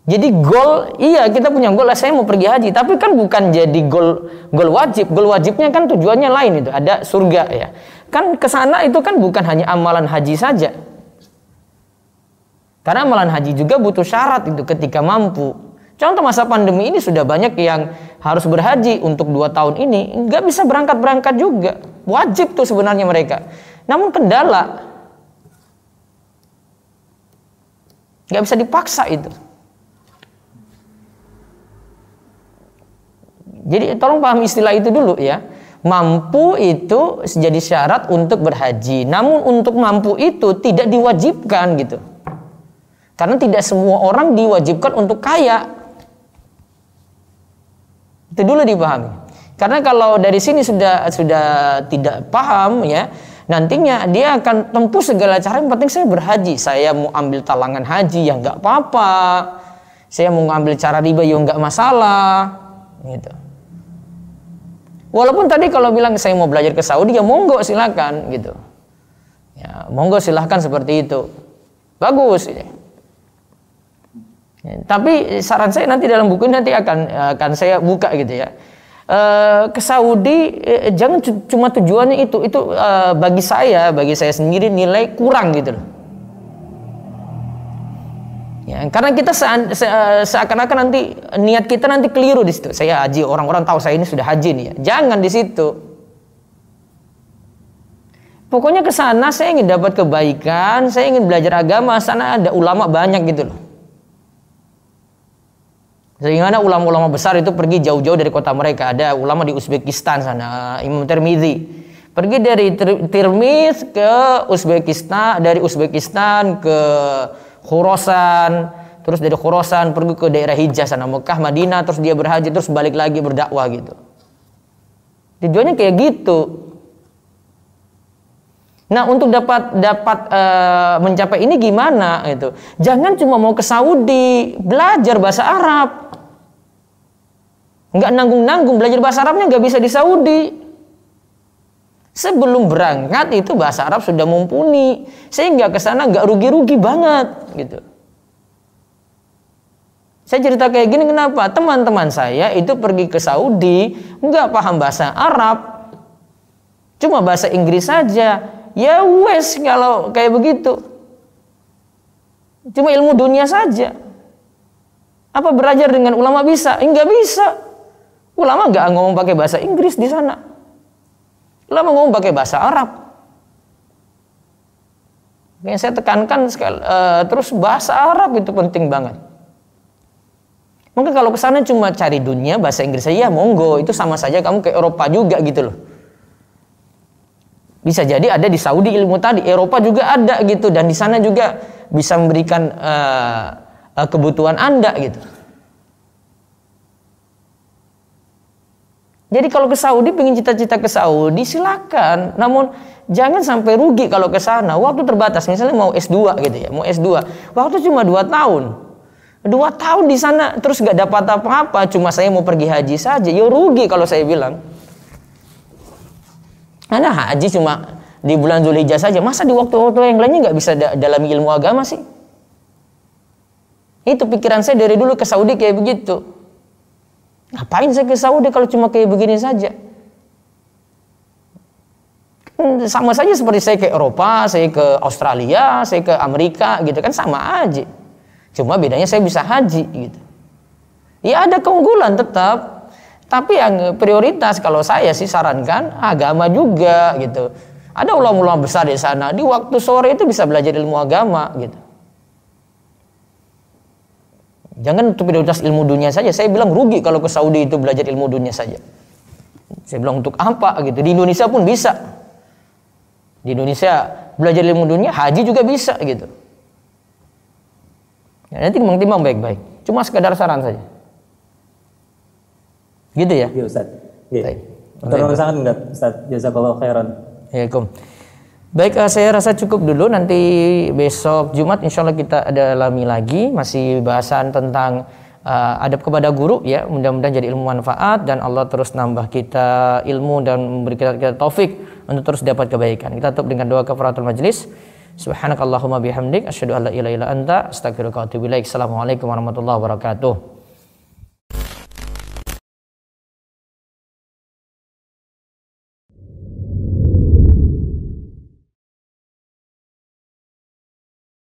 Jadi goal, iya kita punya goal, saya mau pergi haji, tapi kan bukan jadi goal wajib. Goal wajibnya kan tujuannya lain, itu ada surga ya. Kan kesana itu kan bukan hanya amalan haji saja. Karena amalan haji juga butuh syarat itu ketika mampu. Contoh masa pandemi ini sudah banyak yang harus berhaji untuk 2 tahun ini, nggak bisa berangkat juga. Wajib tuh sebenarnya mereka. Namun kendala, nggak bisa dipaksa itu. Jadi tolong paham istilah itu dulu ya. Mampu itu jadi syarat untuk berhaji. Namun untuk mampu itu tidak diwajibkan gitu. Karena tidak semua orang diwajibkan untuk kaya. Itu dulu dipahami. Karena kalau dari sini sudah tidak paham ya, nantinya dia akan tempuh segala cara, yang penting saya berhaji. Saya mau ambil talangan haji ya nggak apa-apa. Saya mau ngambil cara riba ya nggak masalah. Gitu. Walaupun tadi kalau bilang saya mau belajar ke Saudi ya monggo silakan gitu. Ya, monggo silahkan seperti itu. Bagus ini. Ya, tapi saran saya nanti dalam buku nanti akan saya buka gitu ya. Ke Saudi jangan cuma tujuannya itu bagi saya sendiri nilai kurang gitu loh. Ya, karena kita seakan-akan nanti niat kita nanti keliru di situ. Saya haji, orang-orang tahu saya ini sudah haji nih ya. Jangan di situ. Pokoknya ke sana saya ingin dapat kebaikan, saya ingin belajar agama, sana ada ulama banyak gitu loh. Sehingga ulama-ulama besar itu pergi jauh-jauh dari kota mereka. Ada ulama di Uzbekistan sana, Imam Tirmidzi. Pergi dari Tirmiz ke Uzbekistan, dari Uzbekistan ke Khurasan, terus dari Khurasan pergi ke daerah Hijaz sana, Mekah, Madinah, terus dia berhaji, terus balik lagi berdakwah gitu. Tujuannya kayak gitu. Nah, untuk dapat mencapai ini gimana gitu? Jangan cuma mau ke Saudi, belajar bahasa Arab. Nggak nanggung-nanggung, belajar bahasa Arabnya nggak bisa di Saudi. Sebelum berangkat itu bahasa Arab sudah mumpuni, sehingga ke sana nggak rugi-rugi banget gitu. Saya cerita kayak gini kenapa? Teman-teman saya itu pergi ke Saudi nggak paham bahasa Arab, cuma bahasa Inggris saja. Ya wes kalau kayak begitu, cuma ilmu dunia saja. Apa belajar dengan ulama bisa? Enggak bisa. Ulama nggak ngomong pakai bahasa Inggris di sana. Ulama ngomong pakai bahasa Arab. Yang saya tekankan terus bahasa Arab itu penting banget. Mungkin kalau ke sana cuma cari dunia bahasa Inggris saja, monggo, itu sama saja kamu ke Eropa juga gitu loh. Bisa jadi ada di Saudi ilmu tadi, Eropa juga ada gitu, dan di sana juga bisa memberikan kebutuhan Anda gitu. Jadi kalau ke Saudi, pengen cita-cita ke Saudi, silakan. Namun jangan sampai rugi kalau ke sana. Waktu terbatas, misalnya mau S2 gitu ya, mau S2. Waktu cuma 2 tahun. 2 tahun di sana terus nggak dapat apa-apa, cuma saya mau pergi haji saja, ya rugi kalau saya bilang. Karena haji cuma di bulan Zulhijjah saja, masa di waktu-waktu yang lainnya nggak bisa dalami ilmu agama sih? Itu pikiran saya dari dulu ke Saudi kayak begitu. Ngapain saya ke Saudi kalau cuma kayak begini saja? Sama saja seperti saya ke Eropa, saya ke Australia, saya ke Amerika gitu kan, sama aja. Cuma bedanya saya bisa haji gitu. Ya ada keunggulan tetap, tapi yang prioritas kalau saya sih sarankan agama juga gitu. Ada ulama-ulama besar di sana, di waktu sore itu bisa belajar ilmu agama gitu. Jangan untuk prioritas ilmu dunia saja. Saya bilang rugi kalau ke Saudi itu belajar ilmu dunia saja. Saya bilang untuk apa gitu. Di Indonesia pun bisa. Di Indonesia belajar ilmu dunia, haji juga bisa gitu. Ya, nanti timbang-timbang baik-baik. Cuma sekedar saran saja. Gitu ya? Iya Ustaz. Iya. Baik. Sangat enggak Ustaz. Jazakallahu khairan. Assalamualaikum. Baik, saya rasa cukup dulu. Nanti besok Jumat insya Allah kita ada dalami lagi. Masih bahasan tentang adab kepada guru ya. Mudah-mudahan jadi ilmu manfaat dan Allah terus nambah kita ilmu dan memberi kita taufik untuk terus dapat kebaikan. Kita tutup dengan doa kafaratul majlis. Subhanakallahumma bihamdik asyhadu an la ilaha illa anta astaghfiruka wa atubu ilaik. Assalamualaikum warahmatullahi wabarakatuh.